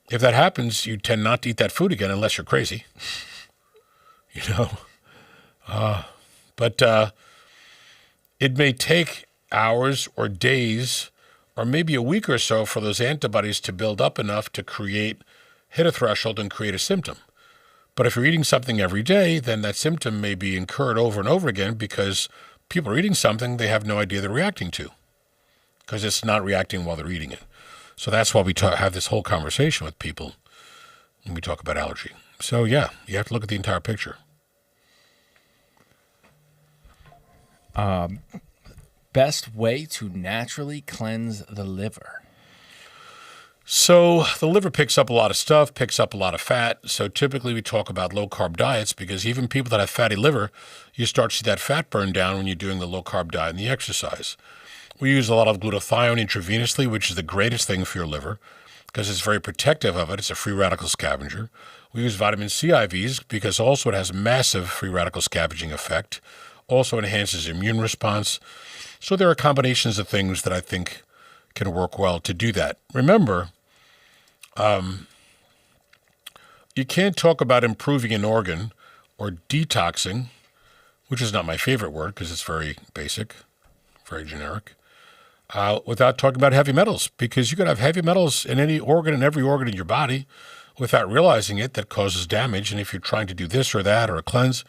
If that happens, you tend not to eat that food again unless you're crazy. But it may take hours or days or maybe a week or so for those antibodies to build up enough to hit a threshold and create a symptom. But if you're eating something every day, then that symptom may be incurred over and over again because people are eating something they have no idea they're reacting to, because it's not reacting while they're eating it. So that's why we have this whole conversation with people when we talk about allergy. So yeah, you have to look at the entire picture. best way to naturally cleanse the liver? So the liver picks up a lot of stuff, picks up a lot of fat. So typically we talk about low-carb diets because even people that have fatty liver, you start to see that fat burn down when you're doing the low-carb diet and the exercise. We use a lot of glutathione intravenously, which is the greatest thing for your liver because it's very protective of it. It's a free radical scavenger. We use vitamin C IVs because also it has a massive free radical scavenging effect, also enhances immune response. So there are combinations of things that I think can work well to do that. Remember, you can't talk about improving an organ or detoxing, which is not my favorite word because it's very basic, very generic, without talking about heavy metals, because you could have heavy metals in any organ and every organ in your body without realizing it that causes damage. And if you're trying to do this or that or a cleanse,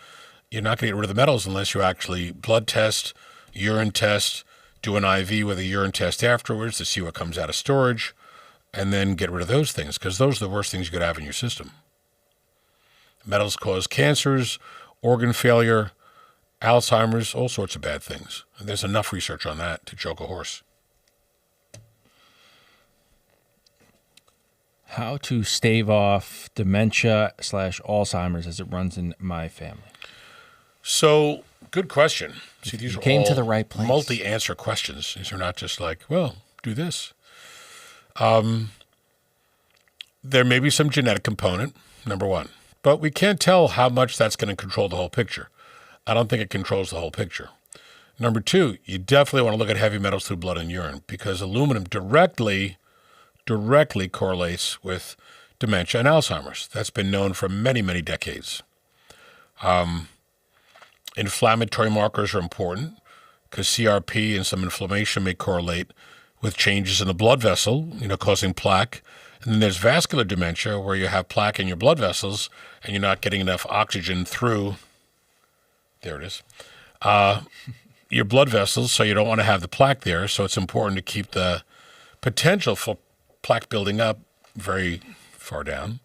you're not going to get rid of the metals unless you actually blood test, urine test, do an IV with a urine test afterwards to see what comes out of storage, and then get rid of those things, because those are the worst things you could have in your system. Metals cause cancers, organ failure, Alzheimer's, all sorts of bad things. And there's enough research on that to choke a horse. How to stave off dementia/Alzheimer's as it runs in my family? So, good question. See, these you are came all to the right place. Multi-answer questions. These are not just like, well, do this. There may be some genetic component, number one, but we can't tell how much that's going to control the whole picture. I don't think it controls the whole picture. Number two, you definitely want to look at heavy metals through blood and urine because aluminum directly correlates with dementia and Alzheimer's. That's been known for many, many decades. Inflammatory markers are important because CRP and some inflammation may correlate with changes in the blood vessel, causing plaque. And then there's vascular dementia where you have plaque in your blood vessels and you're not getting enough oxygen through, there it is, your blood vessels, so you don't want to have the plaque there. So it's important to keep the potential for plaque building up very far down.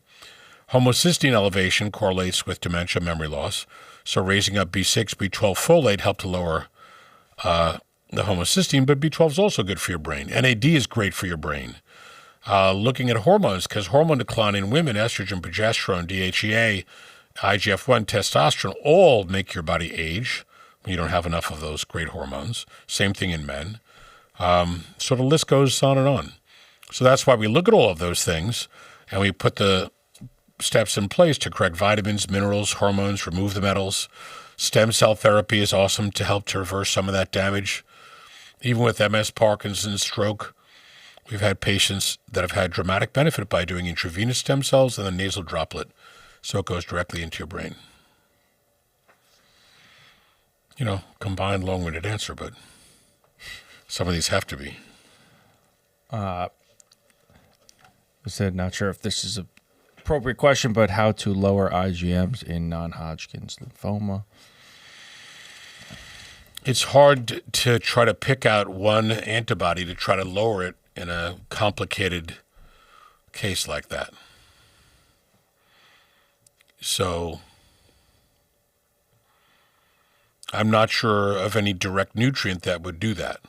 Homocysteine elevation correlates with dementia, memory loss. So raising up B6, B12 folate help to lower the homocysteine, but B12 is also good for your brain. NAD is great for your brain. Looking at hormones, because hormone decline in women, estrogen, progesterone, DHEA, IGF-1, testosterone, all make your body age when you don't have enough of those great hormones. Same thing in men. So the list goes on and on. So that's why we look at all of those things and we put the steps in place to correct vitamins, minerals, hormones, remove the metals. Stem cell therapy is awesome to help to reverse some of that damage. Even with MS, Parkinson's, stroke, we've had patients that have had dramatic benefit by doing intravenous stem cells and the nasal droplet, so it goes directly into your brain. Combined long-winded answer, but some of these have to be. I said, not sure if this is an appropriate question, but how to lower IgMs in non-Hodgkin's lymphoma? It's hard to try to pick out one antibody to try to lower it in a complicated case like that. So I'm not sure of any direct nutrient that would do that.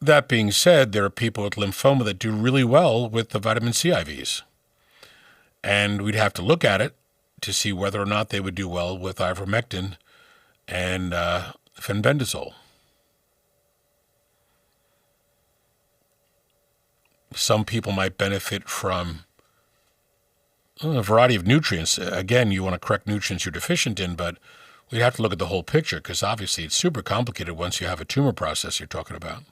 That being said, there are people with lymphoma that do really well with the vitamin C IVs. And we'd have to look at it to see whether or not they would do well with ivermectin and fenbendazole. Some people might benefit from a variety of nutrients. Again, you want to correct nutrients you're deficient in, but we'd have to look at the whole picture because obviously it's super complicated once you have a tumor process you're talking about.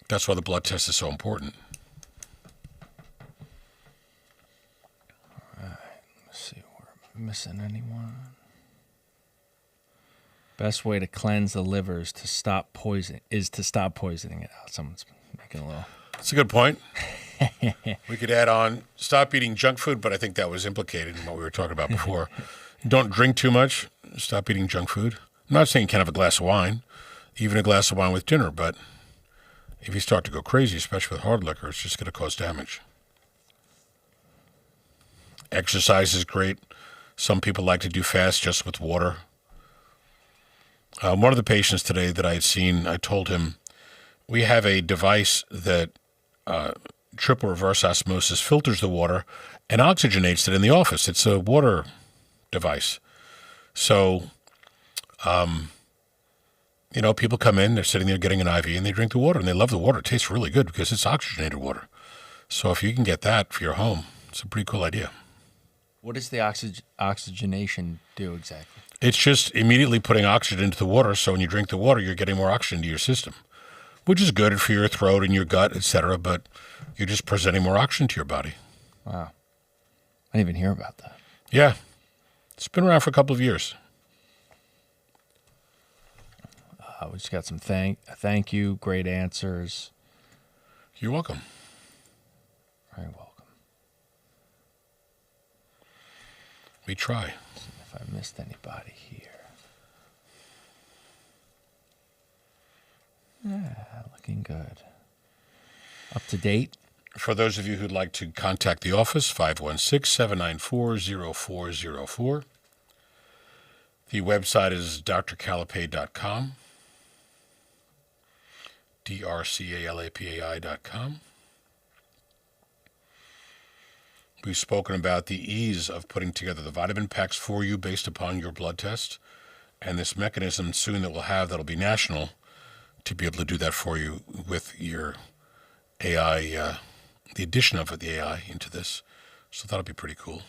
That's why the blood test is so important. All right, let's see if we're missing anyone. Best way to cleanse the liver is to stop poisoning it out. Someone's making a little. That's a good point. We could add on stop eating junk food, but I think that was implicated in what we were talking about before. Don't drink too much. Stop eating junk food. I'm not saying you can't have a glass of wine, even a glass of wine with dinner, but if you start to go crazy, especially with hard liquor, it's just going to cause damage. Exercise is great. Some people like to do fast just with water. One of the patients today that I had seen, I told him, we have a device that triple reverse osmosis filters the water and oxygenates it in the office. It's a water device. So, people come in, they're sitting there getting an IV, and they drink the water, and they love the water. It tastes really good because it's oxygenated water. So if you can get that for your home, it's a pretty cool idea. What does the oxygenation do exactly? It's just immediately putting oxygen into the water, so when you drink the water, you're getting more oxygen to your system, which is good for your throat and your gut, etc., but you're just presenting more oxygen to your body. Wow. I didn't even hear about that. Yeah. It's been around for a couple of years. We just got some thank you, great answers. You're welcome. Very welcome. We try. If I missed anybody here. Yeah, looking good. Up to date. For those of you who'd like to contact the office, 516-794-0404. The website is drcalapai.com. drcalapai.com. We've spoken about the ease of putting together the vitamin packs for you based upon your blood test, and this mechanism soon that we'll have that'll be national to be able to do that for you with your AI, the addition of the AI into this. So that'll be pretty cool.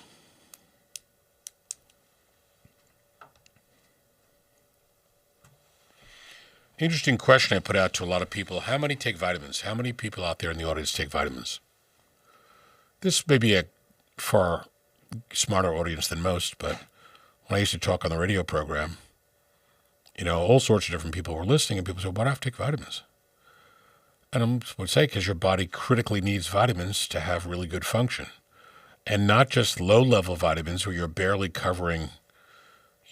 Interesting question I put out to a lot of people. How many take vitamins? How many people out there in the audience take vitamins? This may be a far smarter audience than most, but when I used to talk on the radio program, all sorts of different people were listening, and people said, why do I have to take vitamins? And I would say, because your body critically needs vitamins to have really good function. And not just low-level vitamins where you're barely covering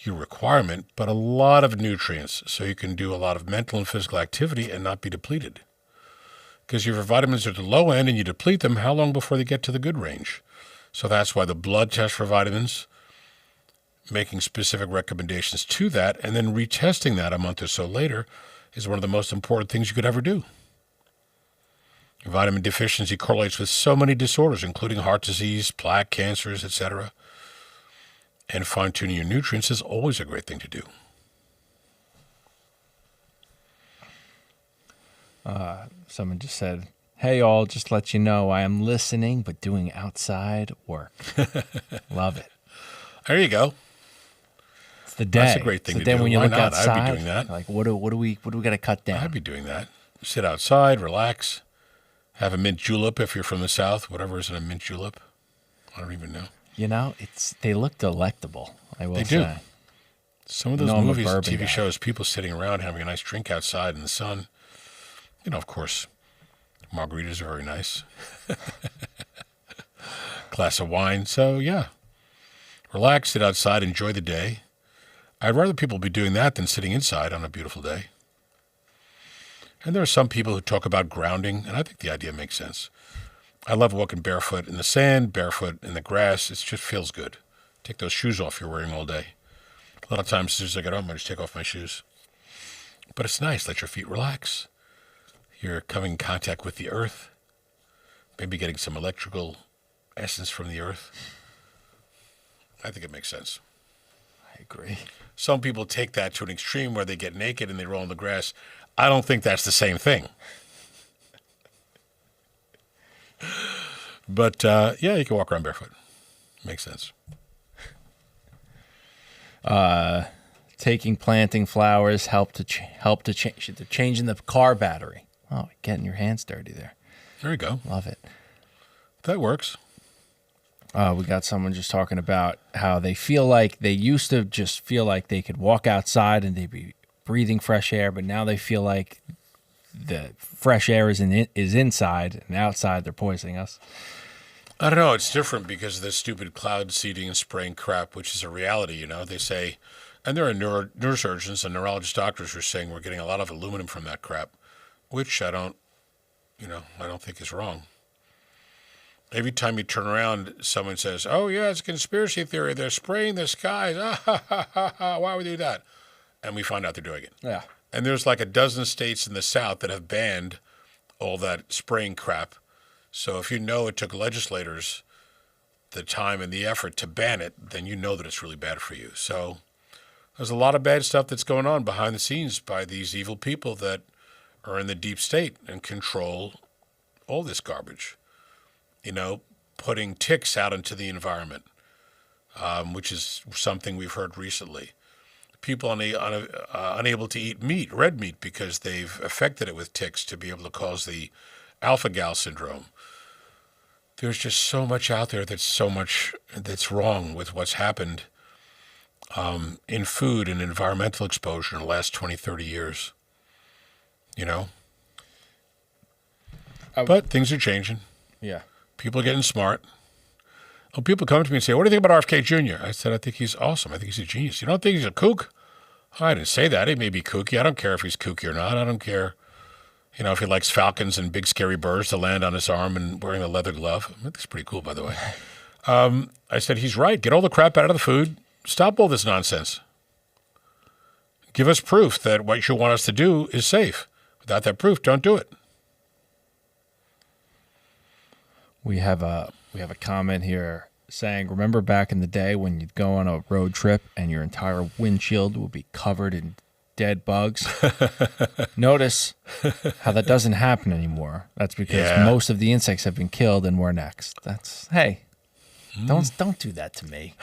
your requirement, but a lot of nutrients so you can do a lot of mental and physical activity and not be depleted. Because if your vitamins are at the low end and you deplete them, how long before they get to the good range? So that's why the blood test for vitamins, making specific recommendations to that, and then retesting that a month or so later is one of the most important things you could ever do. Vitamin deficiency correlates with so many disorders, including heart disease, plaque, cancers, etc. And fine-tuning your nutrients is always a great thing to do. Someone just said, hey, all, just to let you know, I am listening, but doing outside work. Love it. There you go. It's the day. That's a great thing to do. Then when you Why look not? outside, I'd be doing that. Like, what do we got to cut down? I'd be doing that. Sit outside, relax, have a mint julep if you're from the South, whatever is in a mint julep. I don't even know. They look delectable, I will say. They do. Some of those movies and TV guy. shows, people sitting around having a nice drink outside in the sun. Of course, margaritas are very nice. Glass of wine. So, yeah. Relax, sit outside, enjoy the day. I'd rather people be doing that than sitting inside on a beautiful day. And there are some people who talk about grounding, and I think the idea makes sense. I love walking barefoot in the sand, barefoot in the grass. It just feels good. Take those shoes off you're wearing all day. A lot of times, as soon as I get home, I just take off my shoes. But it's nice. Let your feet relax. You're coming in contact with the earth. Maybe getting some electrical essence from the earth. I think it makes sense. I agree. Some people take that to an extreme where they get naked and they roll in the grass. I don't think that's the same thing. But, yeah, you can walk around barefoot. Makes sense. Planting flowers help to change. They're changing the car battery. Oh, getting your hands dirty there. There you go. Love it. That works. We got someone just talking about how they used to just feel like they could walk outside and they'd be breathing fresh air, but now they feel like the fresh air is inside, and outside they're poisoning us. I don't know. It's different because of the stupid cloud seeding and spraying crap, which is a reality. They say, and there are neurosurgeons and neurologist doctors who are saying we're getting a lot of aluminum from that crap, which I don't think is wrong. Every time you turn around, someone says, oh, yeah, it's a conspiracy theory. They're spraying the skies. Ah, ha, ha, ha, ha. Why would we do that? and we find out they're doing it. Yeah. And there's like a dozen states in the South that have banned all that spraying crap. So if you know it took legislators the time and the effort to ban it, then you know that it's really bad for you. So there's a lot of bad stuff that's going on behind the scenes by these evil people that are in the deep state and control all this garbage. You know, putting ticks out into the environment, which is something we've heard recently. People unable to eat meat, red meat, because they've affected it with ticks to be able to cause the alpha-gal syndrome. There's just so much out there that's wrong with what's happened in food and environmental exposure in the last 20, 30 years. You know? But things are changing. Yeah. People are getting smart. Oh, people come to me and say, what do you think about RFK Jr.? I said, I think he's awesome. I think he's a genius. You don't think he's a kook? Oh, I didn't say that. He may be kooky. I don't care if he's kooky or not. I don't care, you know, if he likes falcons and big scary birds to land on his arm and wearing a leather glove. I think that's pretty cool, by the way. I said, he's right. Get all the crap out of the food. Stop all this nonsense. Give us proof that what you want us to do is safe. Without that proof, don't do it. We have a comment here saying, remember back in the day when you'd go on a road trip and your entire windshield would be covered in dead bugs? Notice how that doesn't happen anymore. That's because most of the insects have been killed and we're next. That's, hey, don't do that to me.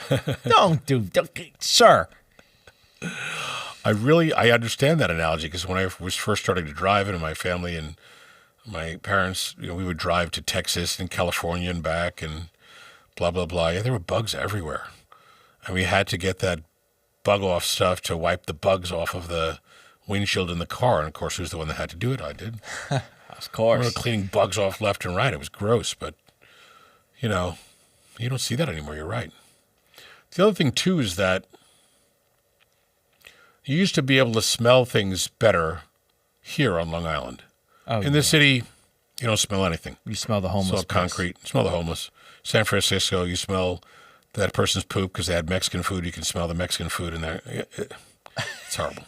don't, sir. I understand that analogy because when I was first starting to drive into my family and my parents, you know, we would drive to Texas and California and back and blah, blah, blah. Yeah, there were bugs everywhere. And we had to get that bug off stuff to wipe the bugs off of the windshield in the car. And, of course, who's the one that had to do it? I did. Of course. We were cleaning bugs off left and right. It was gross. But, you know, you don't see that anymore. You're right. The other thing, too, is that you used to be able to smell things better here on Long Island. Oh, in the city, you don't smell anything. You smell the homeless. Smell concrete. Smell the homeless. San Francisco, you smell that person's poop because they had Mexican food. You can smell the Mexican food in there. It's horrible.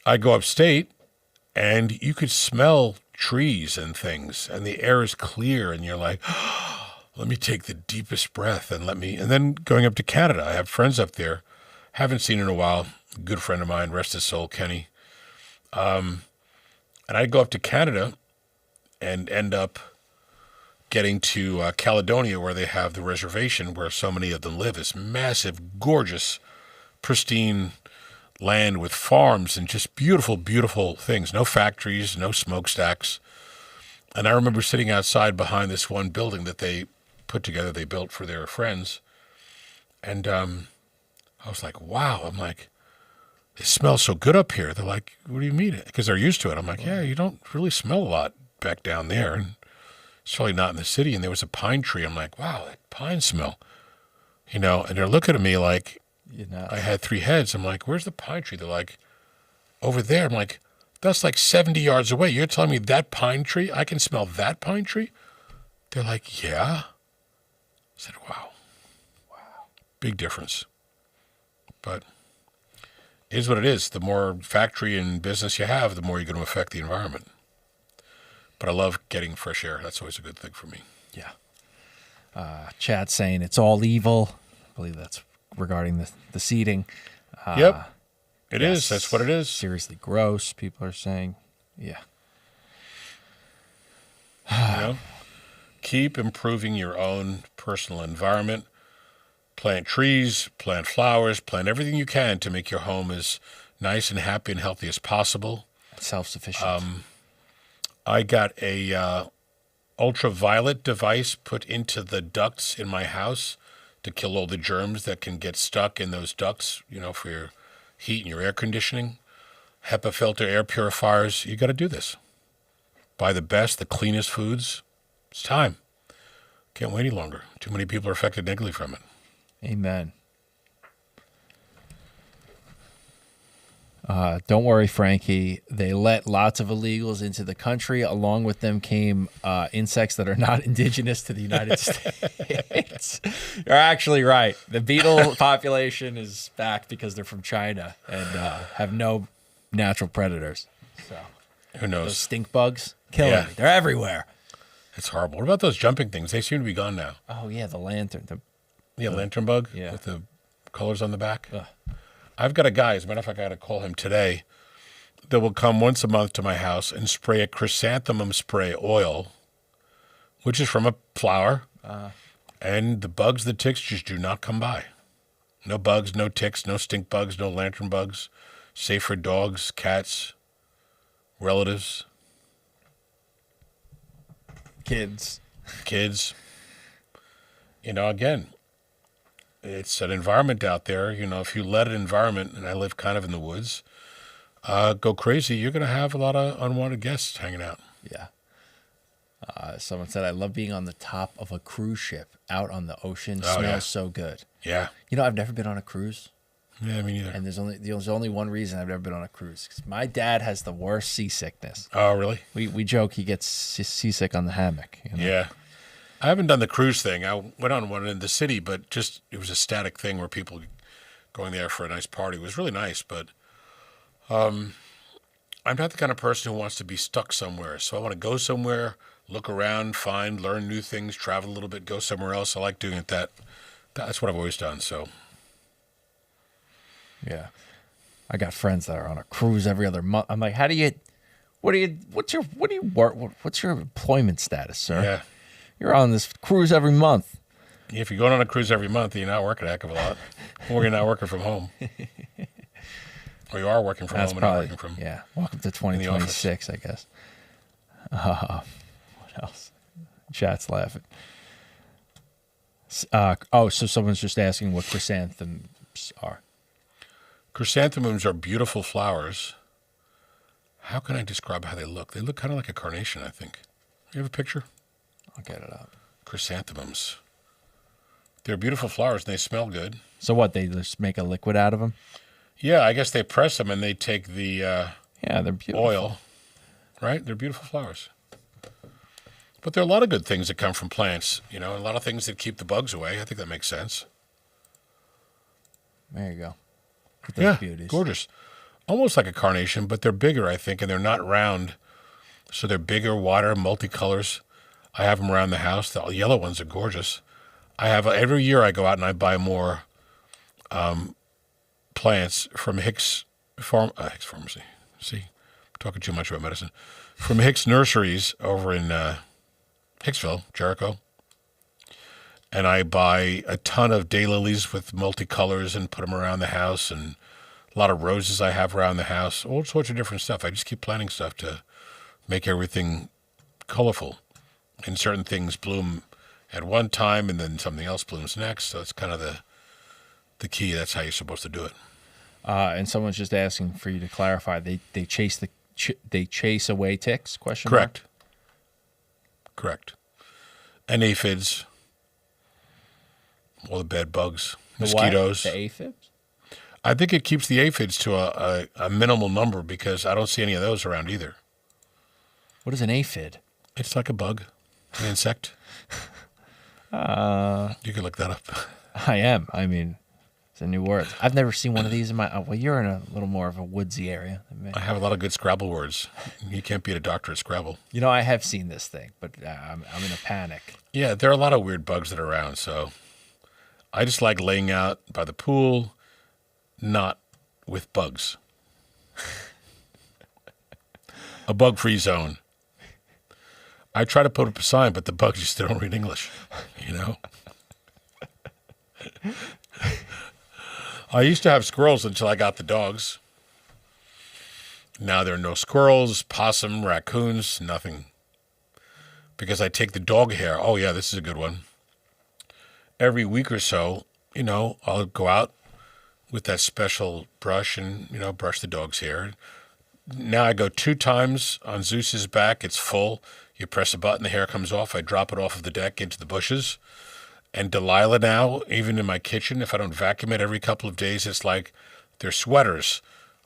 I go upstate, and you could smell trees and things, and the air is clear, and you're like, oh, let me take the deepest breath, and then going up to Canada. I have friends up there. Haven't seen in a while. A good friend of mine, rest his soul, Kenny. And I'd go up to Canada and end up getting to Caledonia, where they have the reservation where so many of them live. This massive, gorgeous, pristine land with farms and just beautiful, beautiful things. No factories, no smokestacks. And I remember sitting outside behind this one building that they put together, they built for their friends. And I was like, wow. I'm like, it smells so good up here. They're like, what do you mean? Because they're used to it. I'm like, yeah, you don't really smell a lot back down there. And it's really not in the city. And there was a pine tree. I'm like, wow, that pine smell. You know, and they're looking at me like I had three heads. I'm like, where's the pine tree? They're like, over there. I'm like, that's like 70 yards away. You're telling me that pine tree? I can smell that pine tree? They're like, yeah. I said, wow. Wow. Big difference. But it is what it is. The more factory and business you have, the more you're going to affect the environment. But I love getting fresh air. That's always a good thing for me. Yeah. Chat saying it's all evil. I believe that's regarding the seating. Yep. It is. That's what it is. Seriously gross, people are saying. Yeah. You know, keep improving your own personal environment. Plant trees, plant flowers, plant everything you can to make your home as nice and happy and healthy as possible. Self-sufficient. I got a ultraviolet device put into the ducts in my house to kill all the germs that can get stuck in those ducts, you know, for your heat and your air conditioning. HEPA filter air purifiers. You got to do this. Buy the best, the cleanest foods. It's time. Can't wait any longer. Too many people are affected negatively from it. Amen. Don't worry, Frankie. They let lots of illegals into the country. Along with them came insects that are not indigenous to the United States. You're actually right. The beetle population is back because they're from China and have no natural predators. So who knows? Those stink bugs killing me. They're everywhere. It's horrible. What about those jumping things? They seem to be gone now. Oh yeah, the lantern. Lantern bug. Yeah. With the colors on the back. Ugh. I've got a guy, as a matter of fact, I got to call him today, that will come once a month to my house and spray a chrysanthemum spray oil, which is from a flower, and the bugs, the ticks just do not come by. No bugs, no ticks, no stink bugs, no lantern bugs, safe for dogs, cats, relatives. Kids. Again, it's an environment out there. If you let an environment, and I live kind of in the woods, go crazy, you're going to have a lot of unwanted guests hanging out. Yeah. Someone said, I love being on the top of a cruise ship out on the ocean. Smells so good. Yeah. I've never been on a cruise. Yeah, me neither. And there's only one reason I've never been on a cruise. 'Cause my dad has the worst seasickness. Oh, really? We joke he gets seasick on the hammock. Yeah. I haven't done the cruise thing. I went on one in the city, but it was a static thing where people going there for a nice party. It was really nice, but I'm not the kind of person who wants to be stuck somewhere. So I want to go somewhere, look around, learn new things, travel a little bit, go somewhere else. I like doing it that's what I've always done. So yeah. I got friends that are on a cruise every other month. I'm like, what's your employment status, sir? Yeah. You're on this cruise every month. If you're going on a cruise every month, you're not working a heck of a lot. Or you're not working from home. Or you are working from home and not working from welcome to 2026, I guess. What else? Chat's laughing. So someone's just asking what chrysanthemums are. Chrysanthemums are beautiful flowers. How can I describe how they look? They look kind of like a carnation, I think. You have a picture? I'll get it up. Chrysanthemums. They're beautiful flowers and they smell good. So what? They just make a liquid out of them? Yeah, I guess they press them and they take the they're beautiful. Oil. Right? They're beautiful flowers. But there are a lot of good things that come from plants, a lot of things that keep the bugs away. I think that makes sense. There you go. Yeah, gorgeous. Almost like a carnation, but they're bigger, I think, and they're not round. So they're bigger, wider, multicolors. I have them around the house. The yellow ones are gorgeous. Every year I go out and I buy more plants from Hicks Pharmacy. See, I'm talking too much about medicine. From Hicks Nurseries over in Hicksville, Jericho. And I buy a ton of daylilies with multicolors and put them around the house, and a lot of roses I have around the house, all sorts of different stuff. I just keep planting stuff to make everything colorful. And certain things bloom at one time and then something else blooms next. So it's kind of the key. That's how you're supposed to do it. And someone's just asking for you to clarify. They chase away ticks? Question Correct. Mark? Correct. And aphids. All the bad bugs. The mosquitoes. What? The aphids? I think it keeps the aphids to a minimal number because I don't see any of those around either. What is an aphid? It's like a bug, an insect. You can look that up. I am. I mean, it's a new word. I've never seen one of these in my... Well, you're in a little more of a woodsy area than me. I have a lot of good Scrabble words. You can't beat a doctor at Scrabble. I have seen this thing, but I'm in a panic. Yeah, there are a lot of weird bugs that are around, so I just like laying out by the pool, not with bugs. A bug-free zone. I try to put up a sign, but the bugs just don't read English, I used to have squirrels until I got the dogs. Now there are no squirrels, possum, raccoons, nothing. Because I take the dog hair. Oh, yeah, this is a good one. Every week or so, I'll go out with that special brush and, brush the dog's hair. Now I go 2 times on Zeus's back. It's full. You press a button, the hair comes off. I drop it off of the deck into the bushes. And Delilah now, even in my kitchen, if I don't vacuum it every couple of days, it's like they're sweaters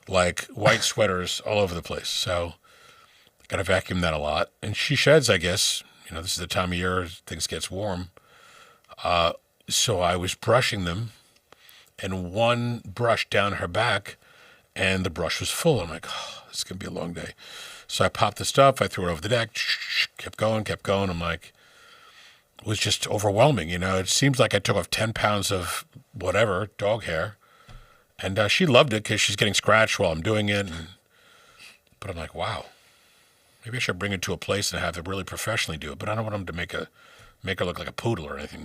like white sweaters all over the place. So I got to vacuum that a lot. And she sheds, I guess. This is the time of year things gets warm. So I was brushing them, and one brush down her back, and the brush was full. I'm like, oh, this is going to be a long day. So I popped the stuff. I threw it over the deck. Kept going. I'm like, it was just overwhelming. It seems like I took off 10 pounds of whatever, dog hair. And she loved it because she's getting scratched while I'm doing it. But I'm like, wow, maybe I should bring it to a place and have them really professionally do it. But I don't want them to make her look like a poodle or anything,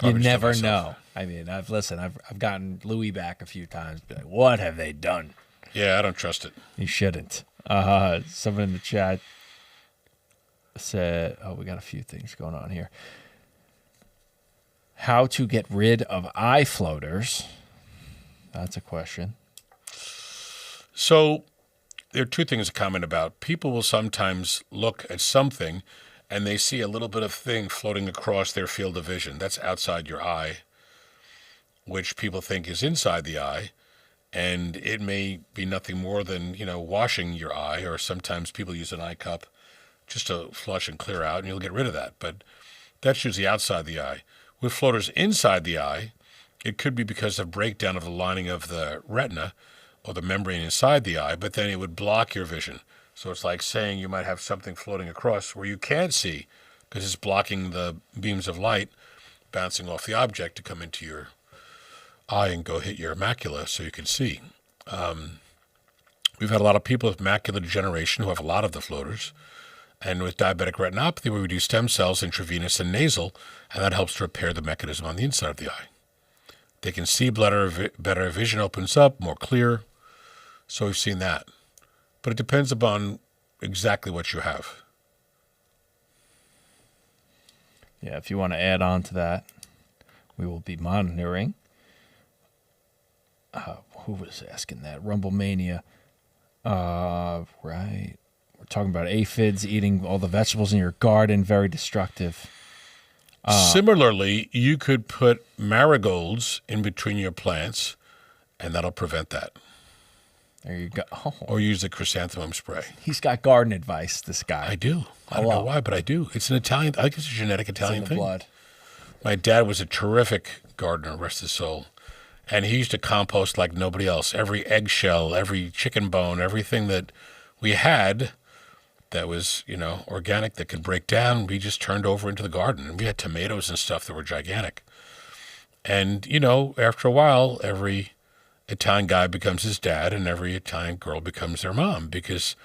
You never know. I mean, I've gotten Louis back a few times. Be like, what have they done? Yeah, I don't trust it. You shouldn't. Someone in the chat said, we got a few things going on here. How to get rid of eye floaters. That's a question. So there are two things to comment about. People will sometimes look at something and they see a little bit of thing floating across their field of vision. That's outside your eye, which people think is inside the eye. And it may be nothing more than, washing your eye, or sometimes people use an eye cup just to flush and clear out, and you'll get rid of that. But that's usually outside the eye. With floaters inside the eye, it could be because of breakdown of the lining of the retina or the membrane inside the eye, but then it would block your vision. So it's like saying you might have something floating across where you can't see because it's blocking the beams of light bouncing off the object to come into your eye and go hit your macula so you can see. We've had a lot of people with macular degeneration who have a lot of the floaters. And with diabetic retinopathy, we do stem cells intravenous and nasal, and that helps to repair the mechanism on the inside of the eye. They can see better, vision opens up, more clear. So we've seen that. But it depends upon exactly what you have. Yeah, if you want to add on to that, we will be monitoring. Who was asking that? Rumble Mania. Right. We're talking about aphids eating all the vegetables in your garden. Very destructive. Similarly, you could put marigolds in between your plants, and that'll prevent that. There you go. Oh. Or use the chrysanthemum spray. He's got garden advice, this guy. I do. I don't know why, but I do. It's an Italian, I think it's a genetic Italian thing. Blood. My dad was a terrific gardener, rest his soul. And he used to compost like nobody else. Every eggshell, every chicken bone, everything that we had that was, organic, that could break down, we just turned over into the garden. And we had tomatoes and stuff that were gigantic. And, after a while, every Italian guy becomes his dad and every Italian girl becomes their mom, because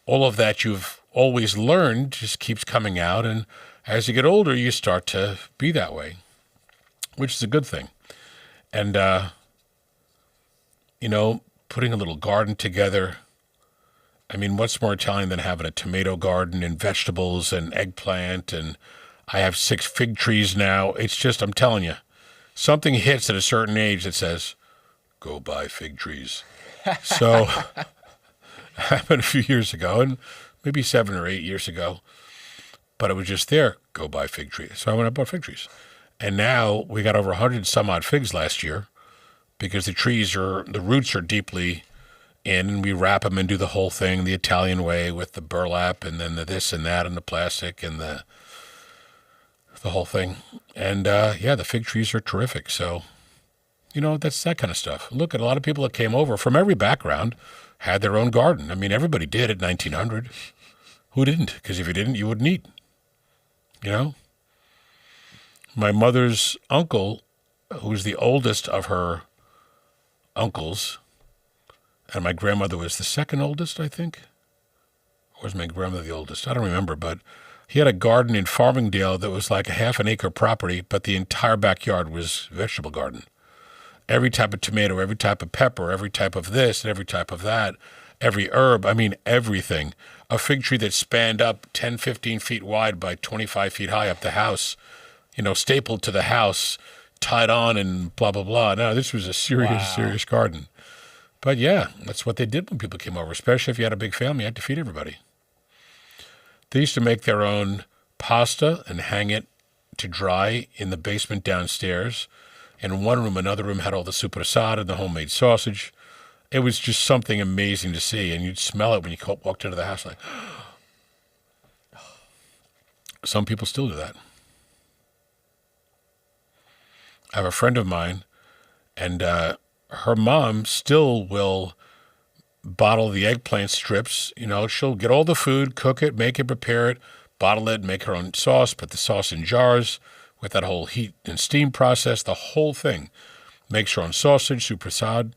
all of that you've always learned just keeps coming out. And as you get older, you start to be that way, which is a good thing. And, putting a little garden together. I mean, what's more Italian than having a tomato garden and vegetables and eggplant? And I have 6 fig trees now. It's just, I'm telling you, something hits at a certain age that says, go buy fig trees. So happened a few years ago, and maybe 7 or 8 years ago, but it was just there, go buy fig trees. So I went and bought fig trees. And now we got over 100 some odd figs last year because the roots are deeply in, and we wrap them and do the whole thing the Italian way with the burlap and then the this and that and the plastic and the whole thing. And the fig trees are terrific. So, that's that kind of stuff. Look at a lot of people that came over from every background had their own garden. I mean, everybody did at 1900. Who didn't? Because if you didn't, you wouldn't eat. My mother's uncle, who's the oldest of her uncles, and my grandmother was the second oldest, I think. Or was my grandmother the oldest? I don't remember, but he had a garden in Farmingdale that was like a half an acre property, but the entire backyard was vegetable garden. Every type of tomato, every type of pepper, every type of this, and every type of that, every herb, I mean, everything. A fig tree that spanned up 10, 15 feet wide by 25 feet high up the house, stapled to the house, tied on and blah, blah, blah. No, this was a serious garden. But yeah, that's what they did when people came over, especially if you had a big family, you had to feed everybody. They used to make their own pasta and hang it to dry in the basement downstairs. In one room, another room had all the souped assad and the homemade sausage. It was just something amazing to see, and you'd smell it when you walked into the house. Like, some people still do that. I have a friend of mine, and her mom still will bottle the eggplant strips. You know, she'll get all the food, cook it, make it, prepare it, bottle it, make her own sauce, put the sauce in jars with that whole heat and steam process, the whole thing. Makes her own sausage, supersad.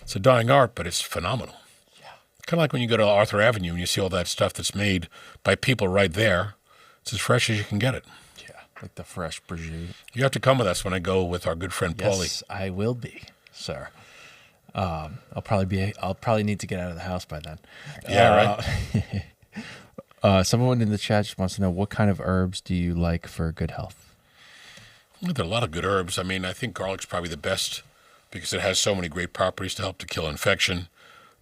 It's a dying art, but it's phenomenal. Yeah. Kind of like when you go to Arthur Avenue and you see all that stuff that's made by people right there. It's as fresh as you can get it. Yeah, like the fresh prosciutto. You have to come with us when I go with our good friend Paulie. Yes, I will be, sir. I'll probably need to get out of the house by then. Yeah, right. Someone in the chat just wants to know, what kind of herbs do you like for good health? Well, there are a lot of good herbs. I mean, I think garlic's probably the best because it has so many great properties to help to kill infection.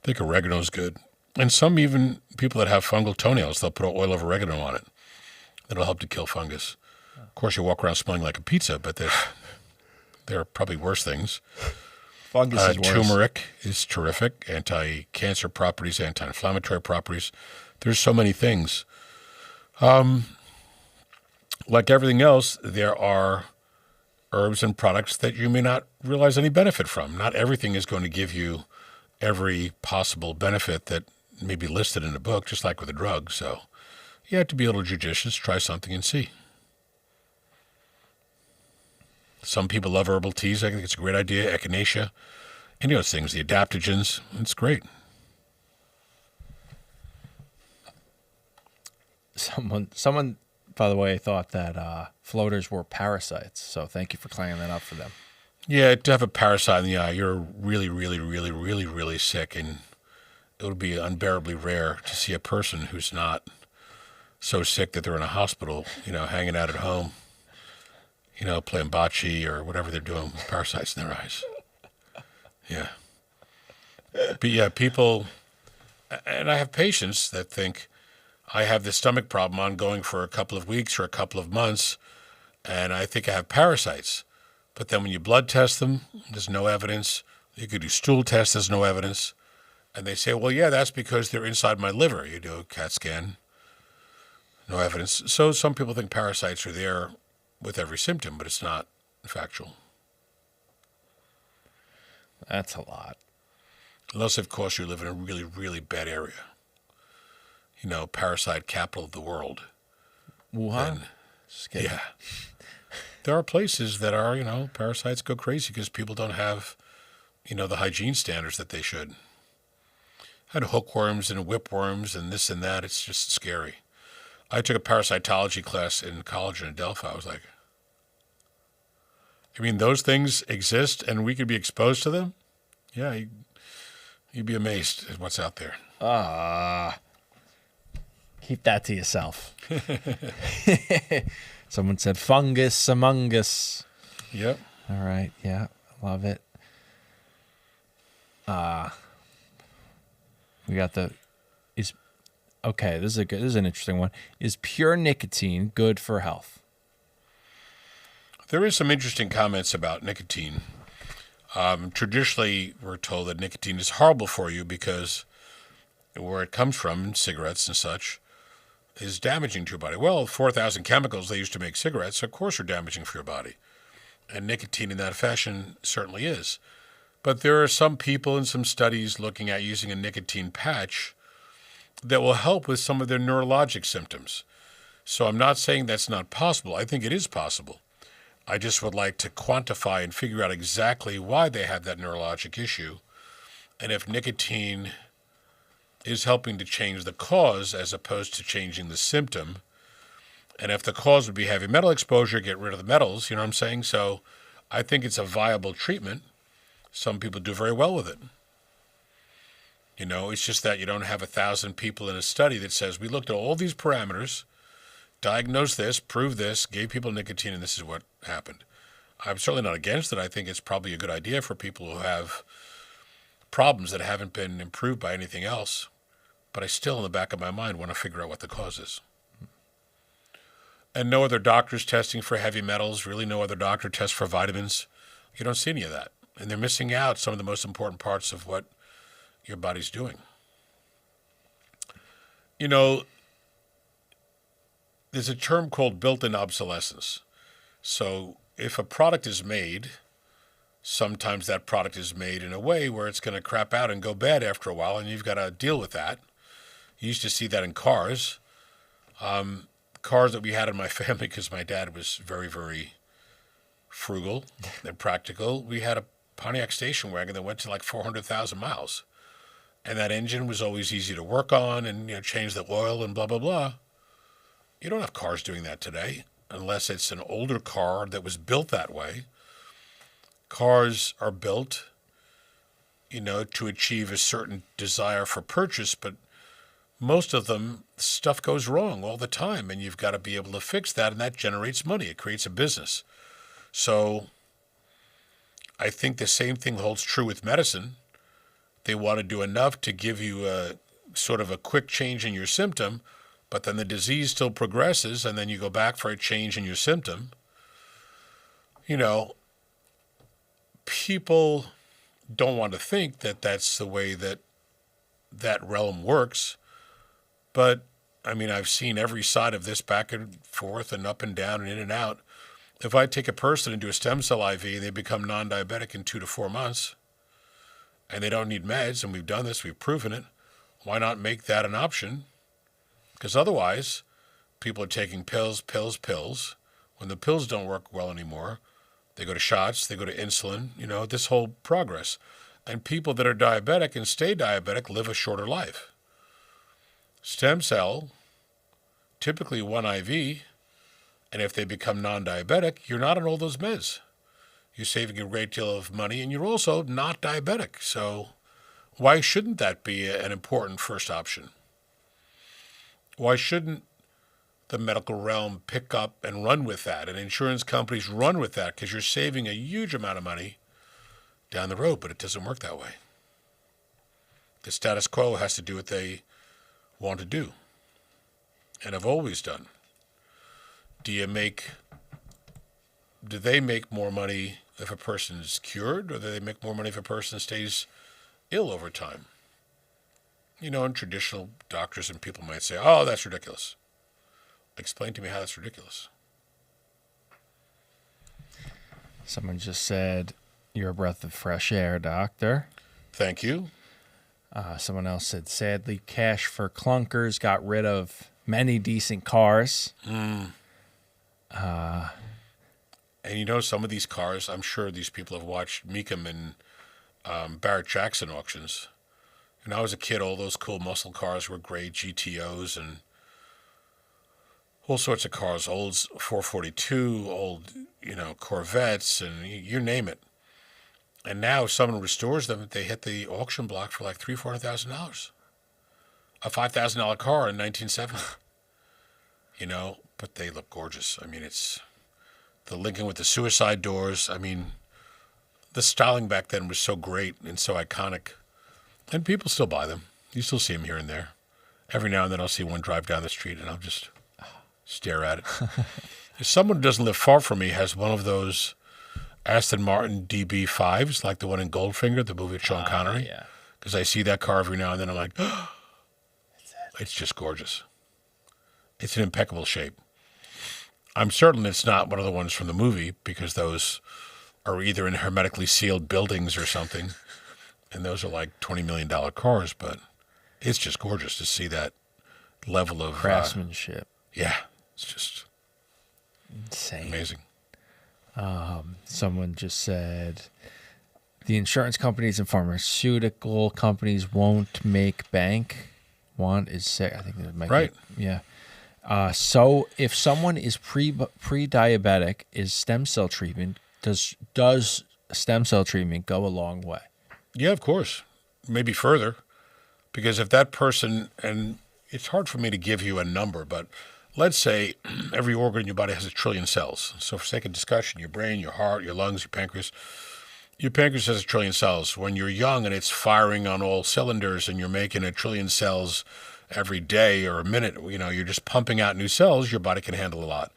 I think oregano's good. And some even people that have fungal toenails, they'll put oil of oregano on it. That'll help to kill fungus. Of course, you walk around smelling like a pizza, but there are probably worse things. Fungus is worse. Turmeric is terrific. Anti-cancer properties, anti-inflammatory properties. There's so many things. Like everything else, there are herbs and products that you may not realize any benefit from. Not everything is going to give you every possible benefit that may be listed in a book, just like with a drug. So you have to be a little judicious, try something and see. Some people love herbal teas. I think it's a great idea. Echinacea, any of those things, the adaptogens, it's great. Someone, by the way, thought that floaters were parasites. So thank you for clearing that up for them. Yeah, to have a parasite in the eye, you're really, really, really, really, really sick, and it would be unbearably rare to see a person who's not so sick that they're in a hospital, hanging out at home, playing bocce or whatever they're doing with parasites in their eyes. Yeah. But yeah, people, and I have patients that think, I have this stomach problem ongoing for a couple of weeks or a couple of months, and I think I have parasites. But then when you blood test them, there's no evidence. You could do stool tests, there's no evidence. And they say, well, yeah, that's because they're inside my liver. You do a CAT scan, no evidence. So some people think parasites are there with every symptom, but it's not factual. That's a lot. Unless, of course, you live in a really, really bad area. Parasite capital of the world. Wuhan? Yeah. There are places that are, parasites go crazy because people don't have, the hygiene standards that they should. I had hookworms and whipworms and this and that. It's just scary. I took a parasitology class in college in Adelphi. I was like, you mean those things exist and we could be exposed to them? Yeah, you'd be amazed at what's out there. Keep that to yourself. Someone said fungus among us. Yep. All right. Yeah. Love it. We got okay. This is an interesting one. Is pure nicotine good for health? There is some interesting comments about nicotine. Traditionally, we're told that nicotine is horrible for you because where it comes from, cigarettes and such, is damaging to your body. Well, 4,000 chemicals they used to make cigarettes, of course, are damaging for your body. And nicotine in that fashion certainly is. But there are some people and some studies looking at using a nicotine patch that will help with some of their neurologic symptoms. So I'm not saying that's not possible. I think it is possible. I just would like to quantify and figure out exactly why they have that neurologic issue. And if nicotine is helping to change the cause as opposed to changing the symptom. And if the cause would be heavy metal exposure, get rid of the metals, you know what I'm saying? So I think it's a viable treatment. Some people do very well with it. It's just that you don't have 1,000 people in a study that says, we looked at all these parameters, diagnosed this, proved this, gave people nicotine, and this is what happened. I'm certainly not against it. I think it's probably a good idea for people who have problems that haven't been improved by anything else. But I still, in the back of my mind, want to figure out what the cause is. And no other doctor's testing for heavy metals, really no other doctor tests for vitamins. You don't see any of that. And they're missing out some of the most important parts of what your body's doing. You know, there's a term called built-in obsolescence. So if a product is made, sometimes that product is made in a way where it's going to crap out and go bad after a while, and you've got to deal with that. You used to see that in cars. Cars that we had in my family, because my dad was very, very frugal and practical. We had a Pontiac station wagon that went to like 400,000 miles. And that engine was always easy to work on and, change the oil and blah, blah, blah. You don't have cars doing that today unless it's an older car that was built that way. Cars are built, to achieve a certain desire for purchase, but most of them, stuff goes wrong all the time, and you've got to be able to fix that, and that generates money. It creates a business. So I think the same thing holds true with medicine. They want to do enough to give you a sort of a quick change in your symptom, but then the disease still progresses, and then you go back for a change in your symptom. People don't want to think that that's the way that realm works. But, I've seen every side of this back and forth and up and down and in and out. If I take a person and do a stem cell IV, they become non-diabetic in 2 to 4 months, and they don't need meds, and we've done this, we've proven it. Why not make that an option? Because otherwise, people are taking pills. When the pills don't work well anymore, they go to shots, they go to insulin, this whole progress. And people that are diabetic and stay diabetic live a shorter life. Stem cell, typically 1 IV, and if they become non-diabetic, you're not on all those meds. You're saving a great deal of money, and you're also not diabetic. So why shouldn't that be an important first option? Why shouldn't the medical realm pick up and run with that, and insurance companies run with that, because you're saving a huge amount of money down the road, but it doesn't work that way. The status quo has to do what they want to do and have always done. Do they make more money if a person is cured, or do they make more money if a person stays ill over time? And traditional doctors and people might say, oh, that's ridiculous. Explain to me how that's ridiculous. Someone just said, you're a breath of fresh air, doctor. Thank you. Someone else said, sadly, cash for clunkers got rid of many decent cars. And some of these cars, I'm sure these people have watched Meekum and Barrett Jackson auctions. When I was a kid, all those cool muscle cars were great, GTOs and all sorts of cars, old 442, old, Corvettes, and you name it. And now if someone restores them, they hit the auction block for like $300,000-$400,000. A $5,000 car in 1970. But they look gorgeous. It's the Lincoln with the suicide doors. The styling back then was so great and so iconic. And people still buy them. You still see them here and there. Every now and then I'll see one drive down the street and I'll just stare at it. If someone who doesn't live far from me has one of those Aston Martin DB5s, like the one in Goldfinger, the movie with Sean Connery. Yeah. Because I see that car every now and then. I'm like, oh, it's just gorgeous. It's in impeccable shape. I'm certain it's not one of the ones from the movie, because those are either in hermetically sealed buildings or something. And those are like $20 million cars, but it's just gorgeous to see that level of craftsmanship. Yeah, it's just insane. Amazing. Someone just said the insurance companies and pharmaceutical companies won't make bank. Want is sick. I think that might right. Be, yeah. So if someone is pre-diabetic, is stem cell treatment does stem cell treatment go a long way? Yeah, of course. Maybe further, because if that person, and it's hard for me to give you a number, but let's say every organ in your body has 1 trillion cells. So for sake of discussion, your brain, your heart, your lungs, your pancreas has 1 trillion cells. When you're young and it's firing on all cylinders and you're making 1 trillion cells every day or a minute, you're just pumping out new cells, your body can handle a lot.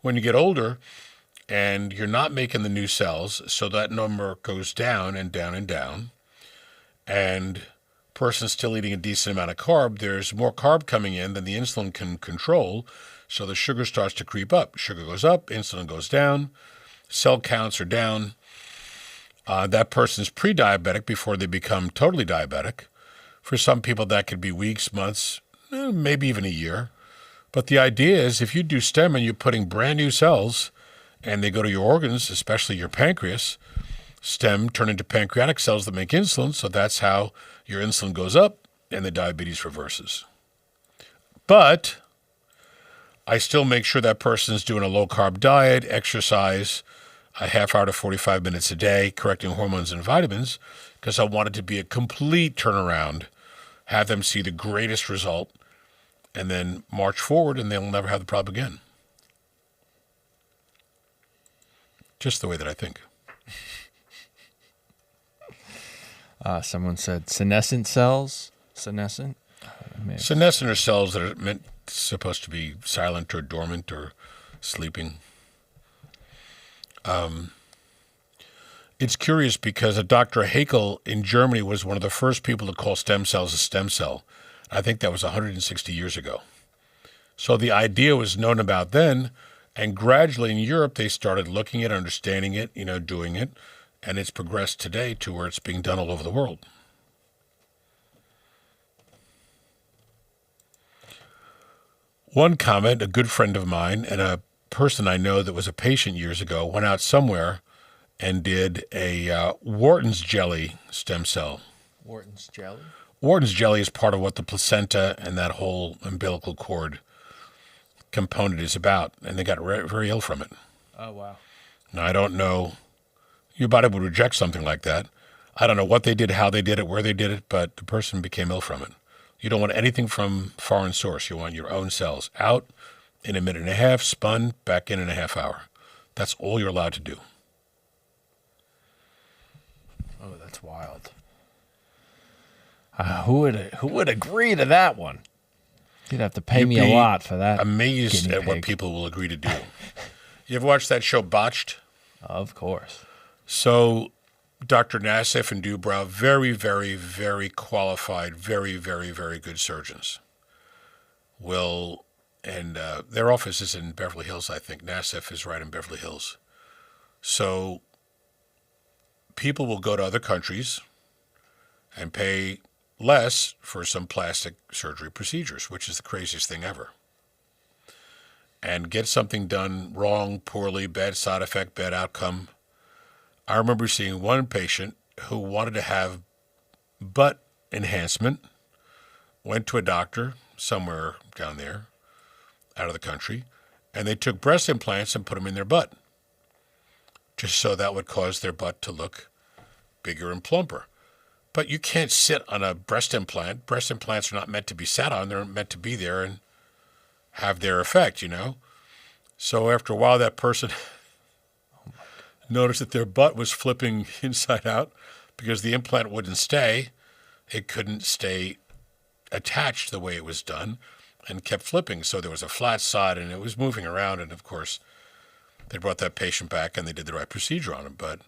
When you get older and you're not making the new cells, so that number goes down and down and down, and person's still eating a decent amount of carb, there's more carb coming in than the insulin can control. So the sugar starts to creep up. Sugar goes up, insulin goes down, cell counts are down. That person's pre-diabetic before they become totally diabetic. For some people, that could be weeks, months, maybe even a year. But the idea is if you do stem and you're putting brand new cells and they go to your organs, especially your pancreas, stem turn into pancreatic cells that make insulin. So that's how your insulin goes up and the diabetes reverses. But I still make sure that person's doing a low-carb diet, exercise, a half hour to 45 minutes a day, correcting hormones and vitamins, because I want it to be a complete turnaround, have them see the greatest result, and then march forward, and they'll never have the problem again. Just the way that I think. Someone said senescent cells. Senescent? Senescent are cells that are supposed to be silent or dormant or sleeping. It's curious because a Dr. Haeckel in Germany was one of the first people to call stem cells a stem cell. I think that was 160 years ago. So the idea was known about then, and gradually in Europe they started looking at it, understanding it, doing it, and it's progressed today to where it's being done all over the world. One comment, a good friend of mine and a person I know that was a patient years ago went out somewhere and did a Wharton's jelly stem cell. Wharton's jelly? Wharton's jelly is part of what the placenta and that whole umbilical cord component is about, and they got very ill from it. Oh, wow. Now, I don't know. Your body would reject something like that. I don't know what they did, how they did it, where they did it, but the person became ill from it. You don't want anything from foreign source. You want your own cells out in a minute and a half, spun, back in a half hour. That's all you're allowed to do. Oh, that's wild. Who would agree to that one? You'd have to pay me a lot for that. Amazed at what people will agree to do. You ever watch that show Botched? Of course. So Dr. Nassif and Dubrow, very, very, very qualified, very, very, very good surgeons. And their office is in Beverly Hills, I think. Nassif is right in Beverly Hills. So people will go to other countries and pay less for some plastic surgery procedures, which is the craziest thing ever. And get something done wrong, poorly, bad side effect, bad outcome. I remember seeing one patient who wanted to have butt enhancement, went to a doctor somewhere down there, out of the country, and they took breast implants and put them in their butt, just so that would cause their butt to look bigger and plumper. But you can't sit on a breast implant. Breast implants are not meant to be sat on. They're meant to be there and have their effect, So after a while, that person noticed that their butt was flipping inside out because the implant wouldn't stay. It couldn't stay attached the way it was done and kept flipping. So there was a flat side and it was moving around. And of course, they brought that patient back and they did the right procedure on him. But,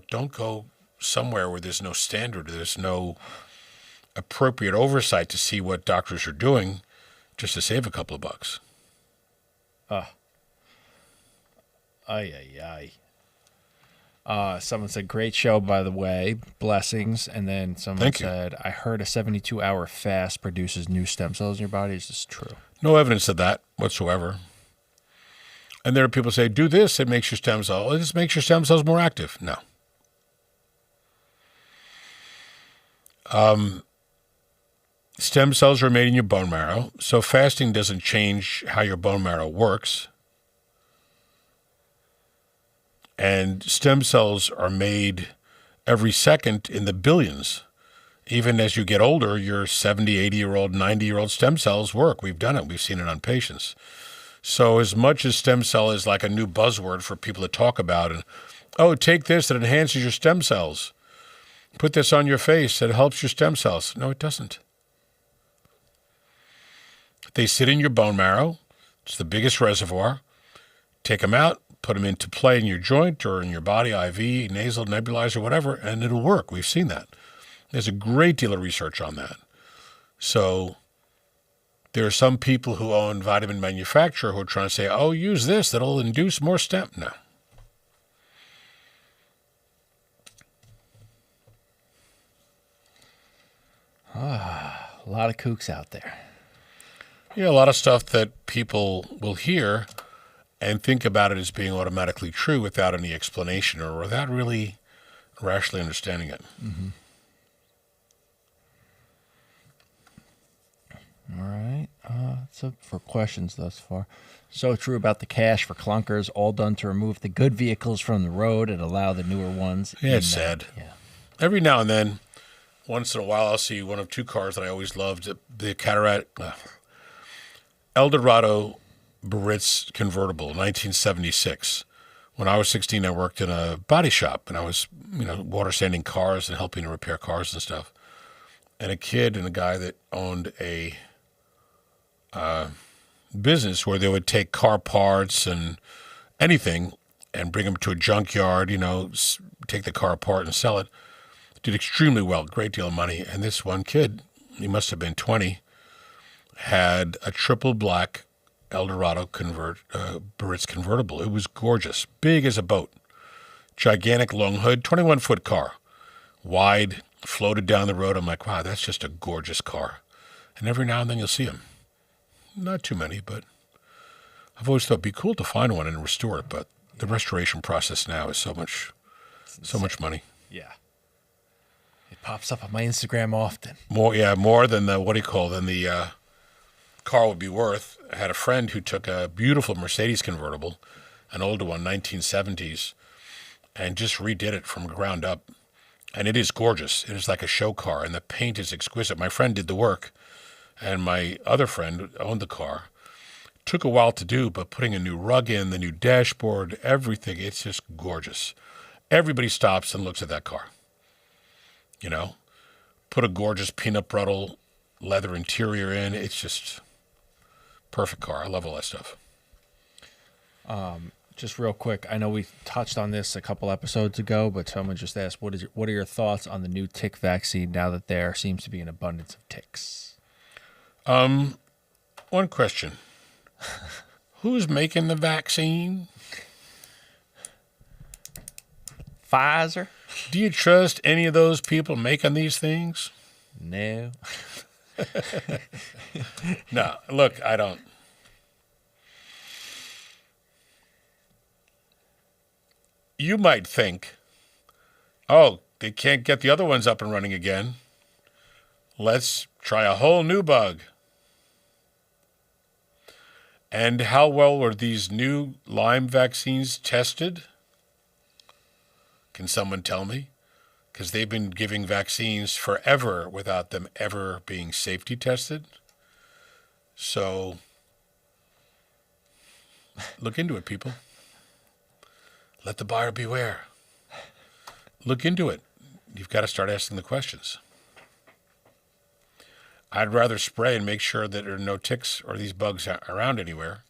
don't go somewhere where there's no standard, there's no appropriate oversight to see what doctors are doing just to save a couple of bucks. Someone said, great show, by the way. Blessings. And then someone said, I heard a 72-hour fast produces new stem cells in your body. Is this true? No evidence of that whatsoever. And there are people who say, do this, it makes your stem cells. This makes your stem cells more active. No. Stem cells are made in your bone marrow, so fasting doesn't change how your bone marrow works. And stem cells are made every second in the billions. Even as you get older, your 70, 80-year-old, 90-year-old stem cells work. We've done it. We've seen it on patients. So as much as stem cell is like a new buzzword for people to talk about, and, take this, it enhances your stem cells. Put this on your face, it helps your stem cells. No, it doesn't. They sit in your bone marrow. It's the biggest reservoir. Take them out, put them into play in your joint or in your body, IV, nasal, nebulizer, whatever, and it'll work. We've seen that. There's a great deal of research on that. So there are some people who own vitamin manufacturer who are trying to say, oh, use this, that'll induce more stem. No. A lot of kooks out there. Yeah, a lot of stuff that people will hear and think about it as being automatically true without any explanation or without really rationally understanding it. Mm-hmm. All right. So for questions thus far. So true about the cash for clunkers, all done to remove the good vehicles from the road and allow the newer ones. Yeah, it's sad. Yeah. Every now and then, once in a while, I'll see one of two cars that I always loved, the Eldorado Baritz convertible, 1976. When I was 16, I worked in a body shop, and I was, water sanding cars and helping to repair cars and stuff. And a kid and a guy that owned a business where they would take car parts and anything and bring them to a junkyard, take the car apart and sell it. Did extremely well, great deal of money. And this one kid, he must have been 20, had a triple black Eldorado Baritz convertible. It was gorgeous, big as a boat, gigantic long hood, 21-foot car, wide, floated down the road. I'm like, wow, that's just a gorgeous car. And every now and then you'll see them. Not too many, but I've always thought it'd be cool to find one and restore it. But the restoration process now is so much money. Yeah. It pops up on my Instagram often. More than the car would be worth. I had a friend who took a beautiful Mercedes convertible, an older one, 1970s, and just redid it from ground up. And it is gorgeous. It is like a show car, and the paint is exquisite. My friend did the work, and my other friend who owned the car. Took a while to do, but putting a new rug in, the new dashboard, everything, it's just gorgeous. Everybody stops and looks at that car. Put a gorgeous peanut butter leather interior in. It's just perfect car. I love all that stuff. Just real quick, I know we touched on this a couple episodes ago, but someone just asked, what are your thoughts on the new tick vaccine now that there seems to be an abundance of ticks? One question. Who's making the vaccine? Pfizer? Do you trust any of those people making these things? No. No, look, I don't. You might think, oh, they can't get the other ones up and running again. Let's try a whole new bug. And how well were these new Lyme vaccines tested? Can someone tell me? Because they've been giving vaccines forever without them ever being safety tested. So look into it, people. Let the buyer beware. Look into it. You've got to start asking the questions. I'd rather spray and make sure that there are no ticks or these bugs around anywhere.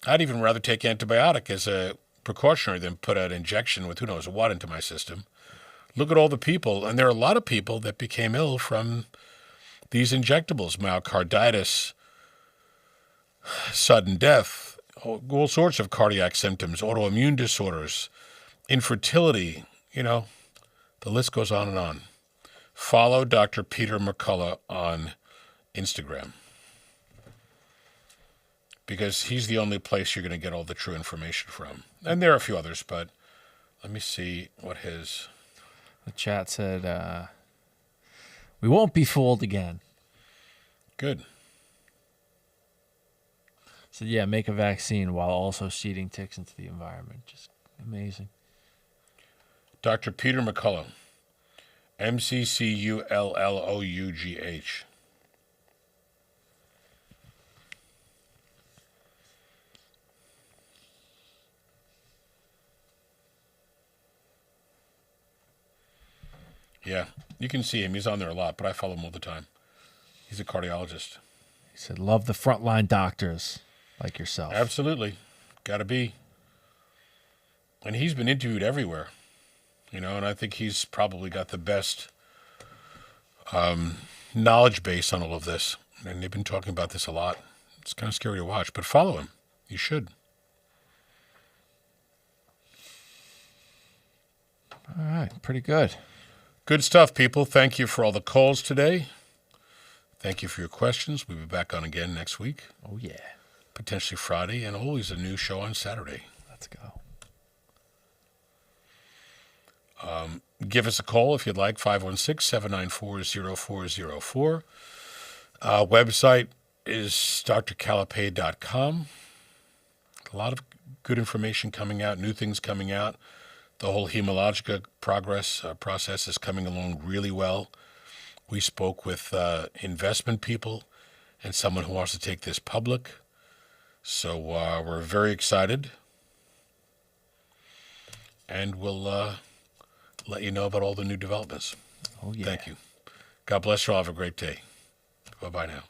I'd even rather take antibiotic as a precautionary than put an injection with who knows what into my system. Look at all the people, and there are a lot of people that became ill from these injectables, myocarditis, sudden death, all sorts of cardiac symptoms, autoimmune disorders, infertility, the list goes on and on. Follow Dr. Peter McCullough on Instagram because he's the only place you're going to get all the true information from. And there are a few others, but let me see what his... The chat said, we won't be fooled again. Good. So, yeah, make a vaccine while also seeding ticks into the environment. Just amazing. Dr. Peter McCullough, McCullough. Yeah, you can see him. He's on there a lot, but I follow him all the time. He's a cardiologist. He said, love the frontline doctors like yourself. Absolutely. Got to be. And he's been interviewed everywhere. And I think he's probably got the best knowledge base on all of this. And they've been talking about this a lot. It's kind of scary to watch, but follow him. You should. All right, pretty good. Good stuff, people. Thank you for all the calls today. Thank you for your questions. We'll be back on again next week. Oh, yeah. Potentially Friday, and always a new show on Saturday. Let's go. Give us a call if you'd like, 516-794-0404. Website is drcalapai.com. A lot of good information coming out, new things coming out. The whole Hemologica process is coming along really well. We spoke with investment people and someone who wants to take this public. So we're very excited. And we'll let you know about all the new developments. Oh, yeah. Thank you. God bless you all. Have a great day. Bye-bye now.